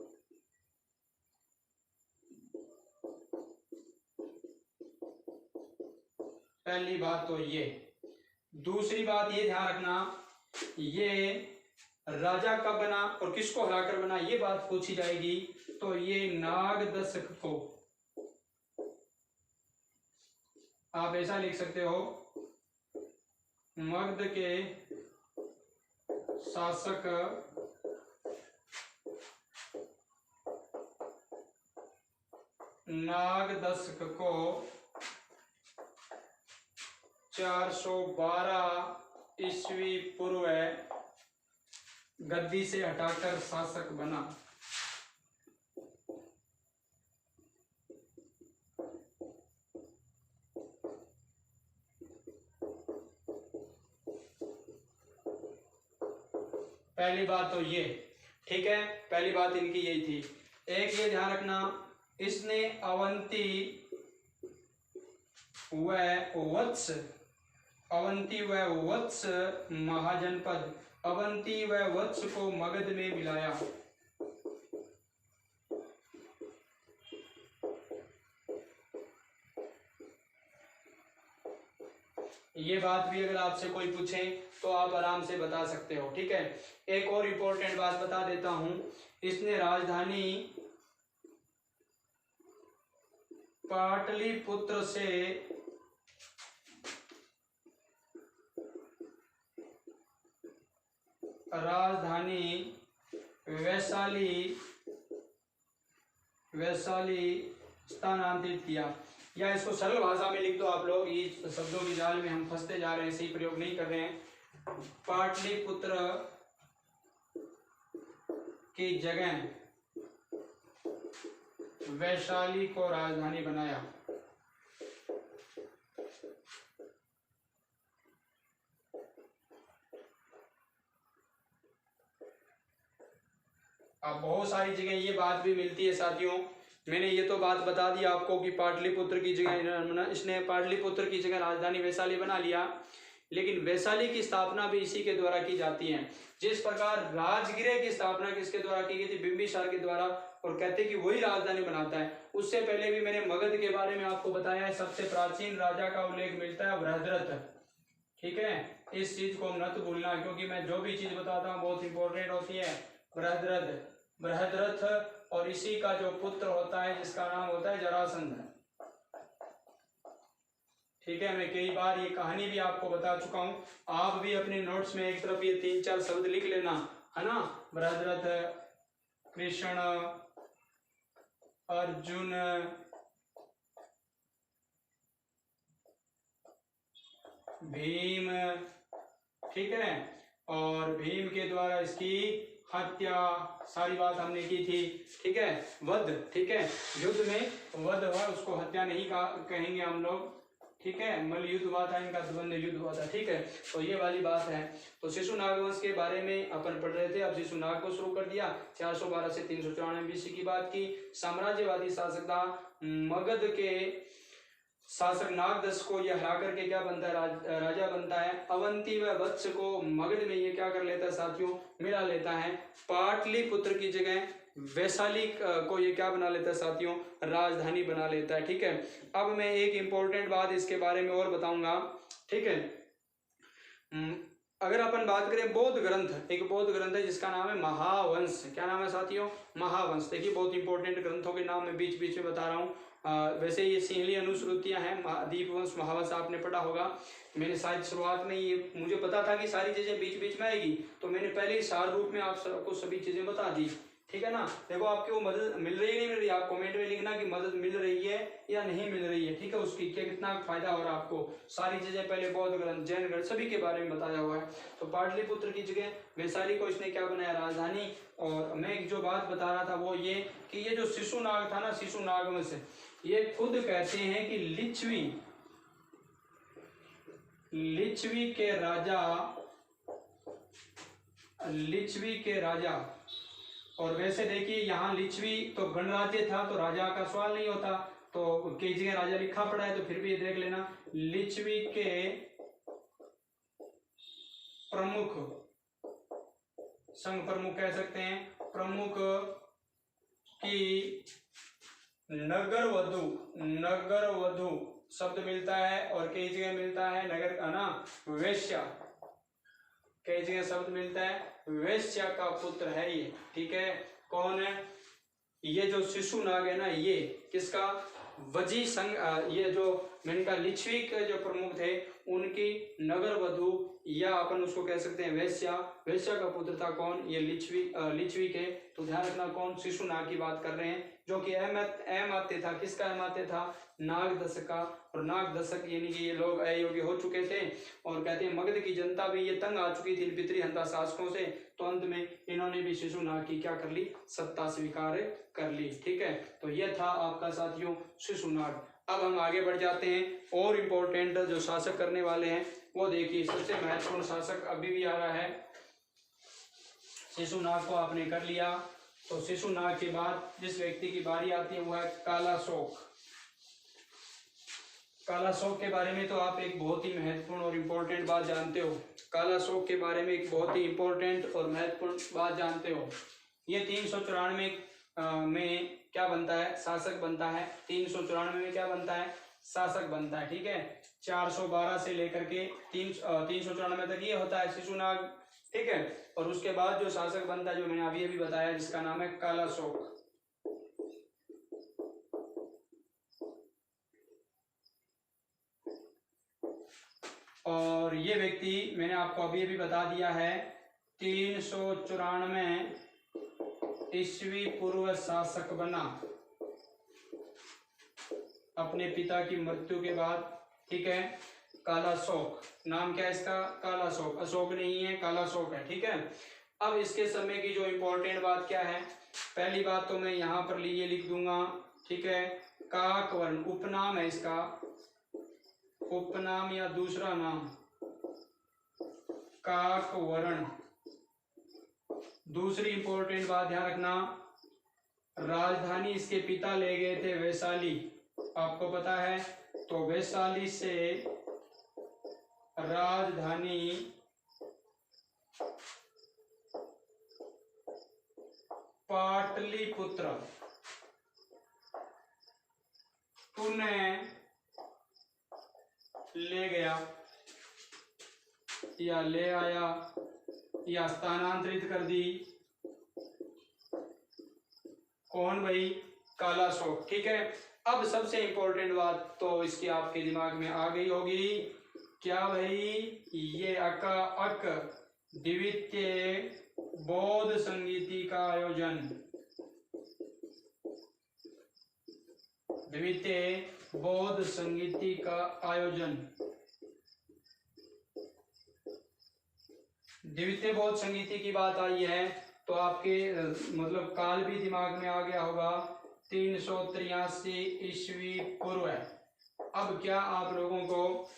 पहली बात तो ये। दूसरी बात ये ध्यान रखना, ये राजा कब बना और किसको हराकर बना, ये बात पूछी जाएगी। तो ये नाग दशक को आप ऐसा लिख सकते हो, मगध के शासक नाग दशक को 412 ईस्वी पूर्व गद्दी से हटाकर शासक बना। पहली बात तो ये, ठीक है, पहली बात इनकी यही थी। एक ये ध्यान रखना, इसने अवंती व वत्स, अवंती व वत्स महाजनपद, अवंती व वत्स को मगध में मिलाया। ये बात भी अगर आपसे कोई पूछे तो आप आराम से बता सकते हो, ठीक है। एक और इम्पोर्टेंट बात बता देता हूं, इसने राजधानी पाटलिपुत्र से राजधानी वैशाली स्थानांतरित किया। या इसको सरल भाषा में लिख दो आप लोग, ये शब्दों की जाल में हम फंसते जा रहे हैं, सही प्रयोग नहीं कर रहे हैं। पाटलिपुत्र की जगह वैशाली को राजधानी बनाया। अब बहुत सारी जगह ये बात भी मिलती है साथियों, मैंने ये तो बात बता दी आपको कि पाटलिपुत्र की जगह, इसने पाटलिपुत्र की जगह राजधानी वैशाली बना लिया, लेकिन वैशाली की स्थापना भी इसी के द्वारा की जाती है। जिस प्रकार राजगृह की स्थापना किसके द्वारा की गई थी, बिंबिसार के द्वारा, और कहते हैं कि वही राजधानी बनाता है। उससे पहले भी मैंने मगध के बारे में आपको बताया है, सबसे प्राचीन राजा का उल्लेख मिलता है बृहद्रथ, ठीक है। इस चीज को मत भूलना, क्योंकि मैं जो भी चीज बताता हूँ बहुत इंपॉर्टेंट होती है। बृहद्रथ और इसी का जो पुत्र होता है जिसका नाम होता है जरासंध, ठीक है। मैं कई बार ये कहानी भी आपको बता चुका हूं, आप भी अपने नोट्स में एक तरफ ये 3-4 शब्द लिख लेना, है ना। बृहद्रथ, कृष्ण, अर्जुन, भीम, ठीक है। और भीम के द्वारा इसकी हत्या, सारी बात हमने की थी, ठीक है। वध, ठीक है, युद्ध में वध हुआ, उसको हत्या नहीं कहेंगे हम लोग, ठीक है। मल्ल युद्ध हुआ था, इनका द्वंद्व युद्ध हुआ था, ठीक है। तो ये वाली बात है। तो शिशुनाग वंश के बारे में अपन पढ़ रहे थे, अब शिशुनाग को शुरू कर दिया। 412 से 394 बीसी की बात की। साम्राज्यवादी शासक था, मगध के शासक नागदस को यह हरा करके क्या बनता है, राजा बनता है। अवंती व वत्स को मगध में ये क्या कर लेता है साथियों, मिला लेता है। पाटलिपुत्र की जगह वैशाली को ये क्या बना लेता है साथियों, राजधानी बना लेता है, ठीक है। अब मैं एक इंपॉर्टेंट बात इसके बारे में और बताऊंगा, ठीक है। अगर अपन बात करें बौद्ध ग्रंथ, एक बौद्ध ग्रंथ है जिसका नाम है महावंश। क्या नाम है साथियों, महावंश। देखिए बहुत इंपॉर्टेंट ग्रंथों के नाम मैं बीच बीच में बता रहा हूँ। वैसे ये सिंहली अनुश्रुतियां हैं, दीपवंश, महावंश आपने पढ़ा होगा। मैंने शायद शुरुआत में ये मुझे पता था कि सारी चीजें बीच बीच में आएगी, तो मैंने पहले ही सार रूप में आप सबको सभी चीजें बता दी, ठीक है ना। देखो आपकी वो मदद मिल रही है नहीं मिल रही, आप कमेंट में लिखना कि मदद मिल रही है या नहीं मिल रही है, ठीक है। उसकी क्या कितना फायदा हो रहा है आपको, सारी चीजें पहले बौद्ध ग्रंथ, जैन ग्रंथ सभी के बारे में बताया हुआ है। तो पाटलिपुत्र की जगह वैशाली को इसने क्या बनाया, राजधानी। और मैं जो बात बता रहा था वो ये कि ये जो शिशुनाग था ना, शिशुनाग में से ये खुद कहते हैं कि लिच्छवी के राजा। और वैसे देखिए यहाँ लिच्छवी तो गणराज्य था, तो राजा का सवाल नहीं होता, तो कई जगह राजा लिखा पड़ा है, तो फिर भी ये देख लेना। लिच्छवी के प्रमुख, संघ प्रमुख कह सकते हैं, प्रमुख की नगर वधु शब्द मिलता है, और कई जगह मिलता है नगर ना वेश्या, कई जगह शब्द मिलता है वेश्या का पुत्र है ये, ठीक है। कौन है ये जो शिशुनाग है ना, ये किसका, वजी संघ, ये जो मैंने कहा लिच्छवी के जो प्रमुख थे उनकी नगर वधु, या अपन उसको कह सकते हैं वेश्या का पुत्र था। कौन, ये लिच्छवी के। तो ध्यान रखना कौन, शिशुनाग की बात कर रहे हैं, जो कि अमात्य था। किसका अमात्य था, नागदशक का। और नागदशक यानी कि ये लोग अयोग्य हो चुके थे, और कहते हैं मगध की जनता भी ये तंग आ चुकी थी पितृहंता शासकों से, तो अंत में इन्होंने भी शिशुनाग की क्या कर ली, सत्ता स्वीकार कर ली, ठीक है। तो ये था आपका साथियों शिशुनाग। अब हम आगे बढ़ जाते हैं, और इम्पोर्टेंट जो शासक करने वाले हैं वो देखिए। सबसे महत्वपूर्ण शासक अभी भी आ रहा है, शिशुनाग को आपने कर लिया। तो शिशुनाग के बाद जिस व्यक्ति की बारी आती है वो है कालाशोक। काला शौक के बारे में तो आप एक बहुत ही महत्वपूर्ण और इम्पोर्टेंट बात जानते हो। काला शौक के बारे में एक बहुत ही इम्पोर्टेंट और महत्वपूर्ण बात जानते हो। ये 394 में क्या बनता है, शासक बनता है। 394 में क्या बनता है, शासक बनता है। ठीक है, 412 से लेकर के 394 तक ये होता है शिशुनाग। ठीक है, और उसके बाद जो शासक बनता है जो मैंने अभी अभी बताया जिसका नाम है काला शौक। और ये व्यक्ति मैंने आपको अभी अभी बता दिया है 394 ईस्वी पूर्व शासक बना अपने पिता की मृत्यु के बाद। ठीक है, काला शौक नाम क्या है इसका, काला शौक। अशोक नहीं है, काला शौक है। ठीक है, अब इसके समय की जो इम्पोर्टेंट बात क्या है, पहली बात तो मैं यहाँ पर लिए लिख दूंगा। ठीक है, काकवर्ण उपनाम है इसका, उपनाम या दूसरा नाम काकवर्ण। दूसरी इंपॉर्टेंट बात ध्यान रखना, राजधानी इसके पिता ले गए थे वैशाली, आपको पता है। तो वैशाली से राजधानी पाटलिपुत्र पुनः ले गया या ले आया या स्थानांतरित कर दी। कौन भाई, काला शौक। ठीक है, अब सबसे इंपॉर्टेंट बात तो इसकी आपके दिमाग में आ गई होगी, क्या भाई, ये अका अक द्वितीय बौद्ध संगीति का आयोजन, द्वितीय बौद्ध संगीति का आयोजन। द्वितीय बौद्ध संगीति की बात आई है तो आपके मतलब काल भी दिमाग में आ गया होगा, 383 ईस्वी पूर्व है। अब क्या आप लोगों को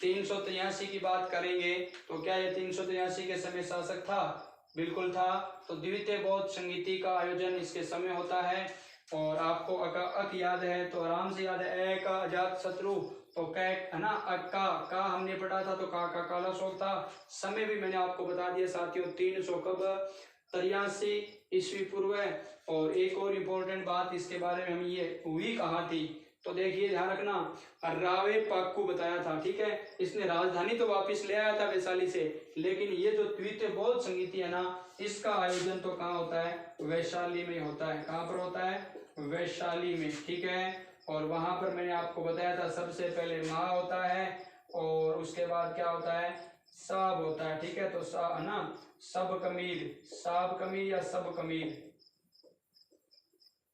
383 की बात करेंगे तो क्या ये 383 के समय शासक था? बिल्कुल था। तो द्वितीय बौद्ध संगीति का आयोजन इसके समय होता है। और आपको अक याद है तो आराम से याद है, ए का अजात शत्रु, तो कैक है ना, अक्का का हमने पढ़ा था तो का काला शौक था। समय भी मैंने आपको बता दिया साथियों, 383 ईस्वी पूर्व है। और एक और इम्पोर्टेंट बात इसके बारे में हम ये हुई कहा थी, तो देखिए ध्यान रखना, रावे पाक्कू बताया था। ठीक है, इसने राजधानी तो वापस ले आया था वैशाली से, लेकिन ये जो द्वितीय बौद्ध संगीति है ना, इसका आयोजन तो कहाँ होता है, वैशाली में होता है। कहाँ पर होता है, वैशाली में। ठीक है, और वहां पर मैंने आपको बताया था सबसे पहले माँ होता है और उसके बाद क्या होता है, साब होता है। ठीक है, तो सा है ना, सब कमीर, साब कमीर या सब कमीर,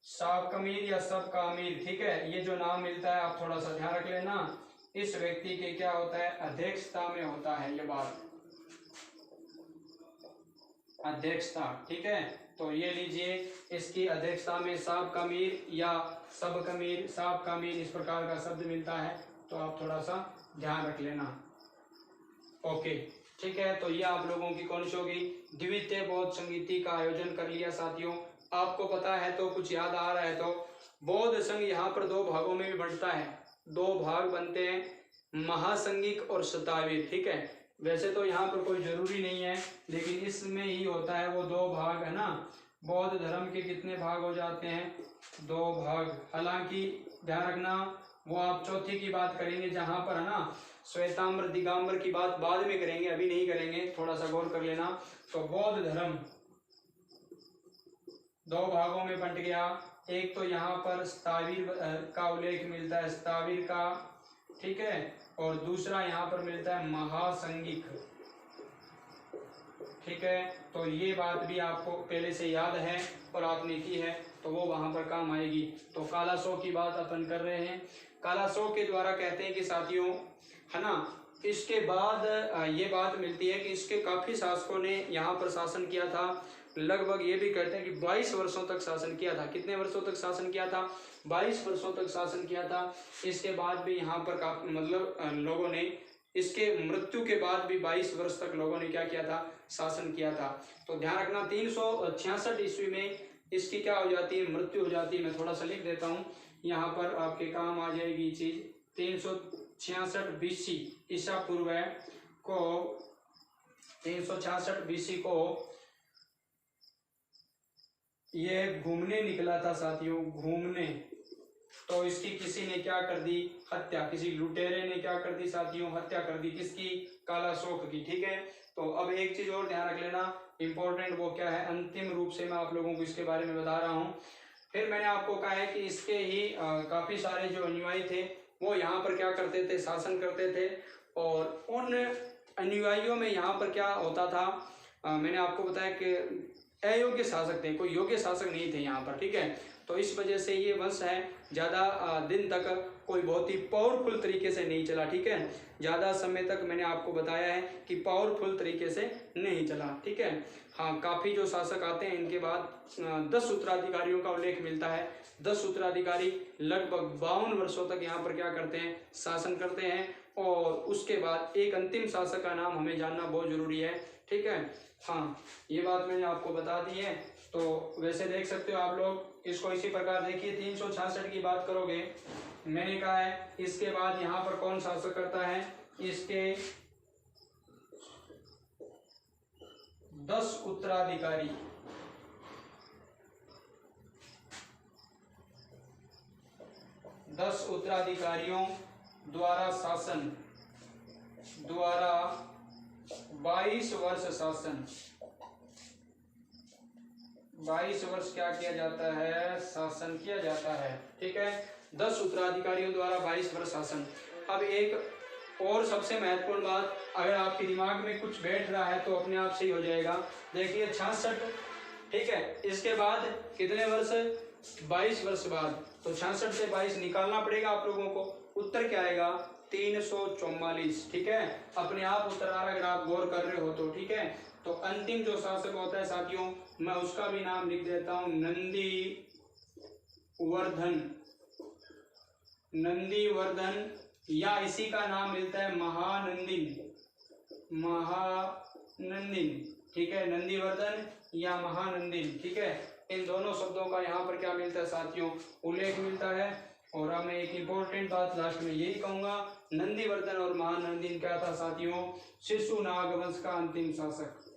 साब कमीर या सब कामीर। ठीक है, ये जो नाम मिलता है आप थोड़ा सा ध्यान रख लेना। इस व्यक्ति के क्या होता है, अध्यक्षता में होता है ये बात, अध्यक्षता। ठीक है, तो ये लीजिए, इसकी अध्यक्षता में साब कमीर या सब कमीर, साब कमीर इस प्रकार का शब्द मिलता है, तो आप थोड़ा सा ध्यान रख लेना। ओके, ठीक है, तो ये आप लोगों की कौन सी होगी, द्वितीय बौद्ध संगीति का आयोजन कर लिया साथियों। आपको पता है तो कुछ याद आ रहा है तो बौद्ध संघ यहाँ पर दो भागों में भी बढ़ता है, दो भाग बनते हैं, महासंघिक और शतावीर। ठीक है, वैसे तो यहाँ पर कोई जरूरी नहीं है, लेकिन इसमें ही होता है वो दो भाग है ना। बौद्ध धर्म के कितने भाग हो जाते हैं, दो भाग। हालांकि ध्यान रखना, वो आप चौथी की बात करेंगे जहां पर है ना, श्वेतांबर दिगंबर की बात बाद में करेंगे, अभी नहीं करेंगे, थोड़ा सा गौर कर लेना। तो बौद्ध धर्म दो भागों में बंट गया। एक तो यहाँ पर स्थावीर का उल्लेख मिलता है, स्थावीर का। ठीक है, और दूसरा यहाँ पर मिलता है महासंघिक। ठीक है, तो ये बात भी आपको पहले से याद है और आपने की है, तो वो वहां पर काम आएगी। तो काला शौक की बात अपन कर रहे हैं। काला शौक के द्वारा कहते हैं कि साथियों है ना, इसके बाद ये बात मिलती है कि इसके काफी शासकों ने यहाँ पर शासन किया था। लगभग ये भी कहते हैं कि 22 वर्षों तक शासन किया था। कितने वर्षों तक शासन किया था, 22 वर्षों तक शासन किया था। इसके बाद भी यहाँ पर काफी मतलब लोगों ने, इसके मृत्यु के बाद भी 22 वर्ष तक लोगों ने क्या किया था, शासन किया था। तो ध्यान रखना, 366 ईस्वी में इसकी क्या हो जाती है, मृत्यु हो जाती है। मैं थोड़ा सा लिख देता हूँ, यहाँ पर आपके काम आ जाएगी चीज। 366 BC ईसा पूर्व को 366 BC को ये घूमने निकला था साथियों, घूमने। तो इसकी किसी ने क्या कर दी, हत्या, किसी लुटेरे ने क्या कर दी साथियों, हत्या कर दी, किसकी, कालाशोक की। ठीक है, तो अब एक चीज और ध्यान रख लेना इंपॉर्टेंट, वो क्या है, अंतिम रूप से मैं आप लोगों को इसके बारे में बता रहा हूँ। फिर मैंने आपको कहा है कि इसके ही काफी सारे जो अनुयायी थे वो यहाँ पर क्या करते थे, शासन करते थे। और उन अनुयायियों में यहाँ पर क्या होता था, मैंने आपको बताया कि अयोग्य शासक थे, कोई योग्य शासक नहीं थे यहाँ पर। ठीक है, तो इस वजह से ये वंश है ज़्यादा दिन तक कोई बहुत ही पावरफुल तरीके से नहीं चला। ठीक है, ज़्यादा समय तक मैंने आपको बताया है कि पावरफुल तरीके से नहीं चला। ठीक है, हाँ, काफ़ी जो शासक आते हैं इनके बाद 10 उत्तराधिकारियों का उल्लेख मिलता है। 10 उत्तराधिकारी लगभग 52 वर्षों तक यहाँ पर क्या करते हैं, शासन करते हैं। और उसके बाद एक अंतिम शासक का नाम हमें जानना बहुत जरूरी है। ठीक है, हाँ, ये बात मैंने आपको बता दी है। तो वैसे देख सकते हो आप लोग इसको इसी प्रकार देखिए। 366 की बात करोगे, मैंने कहा है इसके बाद यहाँ पर कौन शासक करता है, इसके 10 उत्तराधिकारी, 10 उत्तराधिकारियों द्वारा शासन, द्वारा 22 वर्ष शासन, 22 वर्ष क्या किया जाता है, शासन किया जाता है। ठीक है, 10 उत्तराधिकारियों द्वारा 22 वर्ष शासन। अब एक और सबसे महत्वपूर्ण बात, अगर आपके दिमाग में कुछ बैठ रहा है तो अपने आप से ही हो जाएगा। देखिए 66, ठीक है, इसके बाद कितने वर्ष, 22 वर्ष बाद। तो 66 से 22 निकालना पड़ेगा आप लोगों को, उत्तर क्या आएगा, 344। ठीक है, अपने आप उत्तर आ रहा है अगर आप गौर कर रहे हो तो। ठीक है, तो अंतिम जो शासक होता है साथियों, मैं उसका भी नाम लिख देता हूं, नंदी वर्धन, नंदी वर्धन, या इसी का नाम मिलता है महानंदिन, महानंदिन। ठीक है, नंदीवर्धन या महानंदिन। ठीक है, इन दोनों शब्दों का यहाँ पर क्या मिलता है साथियों, उल्लेख मिलता है। और अब मैं एक इंपॉर्टेंट बात लास्ट में यही कहूंगा, नंदीवर्धन और महानंदिन क्या था साथियों, शिशुनाग वंश का अंतिम शासक।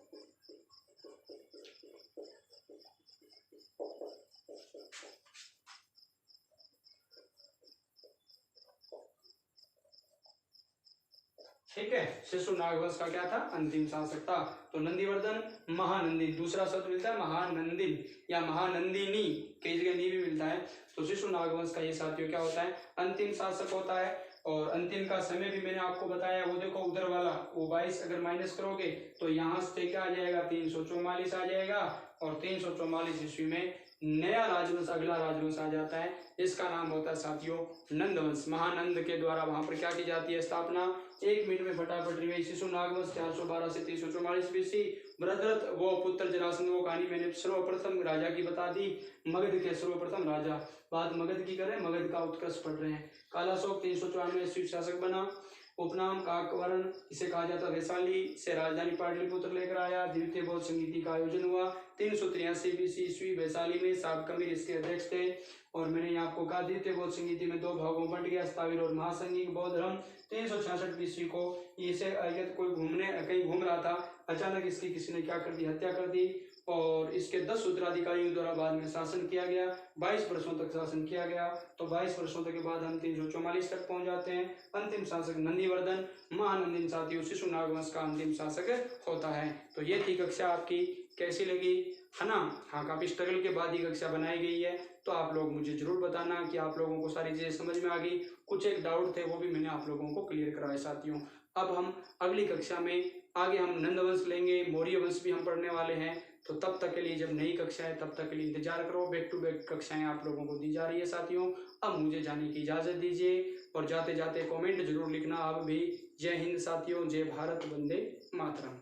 ठीक है, शिशुनाग वंश का क्या था, अंतिम शासक था। तो नंदीवर्धन, महानंदिन, दूसरा शब्द मिलता है महानंदिन या महानंदिनी, कई जगह नी भी मिलता है। तो शिशुनाग वंश का ये साथियों क्या होता है, अंतिम शासक होता है। और अंतिम का समय भी मैंने आपको बताया, वो देखो उधर वाला, वो 22 अगर माइनस करोगे तो यहाँ से क्या आ जाएगा, 344 आ जाएगा। और 344 ईस्वी में नया राजवंश, अगला राजवंश आ जाता है, इसका नाम होता है साथियों नंदवंश। महानंद के द्वारा वहां पर क्या की जाती है, स्थापना। 1 मिनट में फटाफट रिवाई। शिशुनाग वंश 412 से 344 BC। भरतरथ वो पुत्र जरासंध, वो कहानी मैंने सर्वप्रथम राजा की बता दी, मगध के सर्वप्रथम राजा। बात मगध की करें, मगध का उत्कर्ष पढ़ रहे हैं। कालाशोक 394 ईस्वी शासक बना। उपनाम काकवर्ण, इसे कहा जाता वैशाली से राजधानी पाटलिपुत्र लेकर आया। द्वितीय बौद्ध संगीति का आयोजन हुआ 383 BC ईस्वी वैशाली में। साब कबीर इसके अध्यक्ष थे। और मैंने यहाँ आपको कहा द्वितीय बौद्ध संगीति में 2 भागों में बंट गया, स्थावीर और महासंघिक बौद्ध धर्म। 366 BC को इसे कोई घूमने कहीं घूम रहा था, अचानक इसकी किसी ने क्या कर दी, हत्या कर दी। और इसके 10 उत्तराधिकारियों द्वारा बाद में शासन किया गया, 22 वर्षों तक शासन किया गया। तो 22 वर्षों तक के बाद हम 344 तक पहुंच जाते हैं। अंतिम शासक नंदीवर्धन, महानंदिन साथियों शिशुनाग वंश का अंतिम शासक होता है। तो ये थी कक्षा आपकी, कैसी लगी, है ना। हाँ, काफी स्ट्रगल के बाद ये कक्षा बनाई गई है। तो आप लोग मुझे जरूर बताना कि आप लोगों को सारी चीजें समझ में आ गई। कुछ एक डाउट थे वो भी मैंने आप लोगों को क्लियर कराए साथियों। अब हम अगली कक्षा में आगे हम नंदवंश लेंगे, मौर्य वंश भी हम पढ़ने वाले हैं। तो तब तक के लिए, जब नई कक्षा है तब तक के लिए इंतजार करो। बैक टू बैक कक्षाएं आप लोगों को दी जा रही है साथियों। अब मुझे जाने की इजाजत दीजिए और जाते जाते कमेंट जरूर लिखना आप भी। जय हिंद साथियों, जय भारत, वंदे मातरम।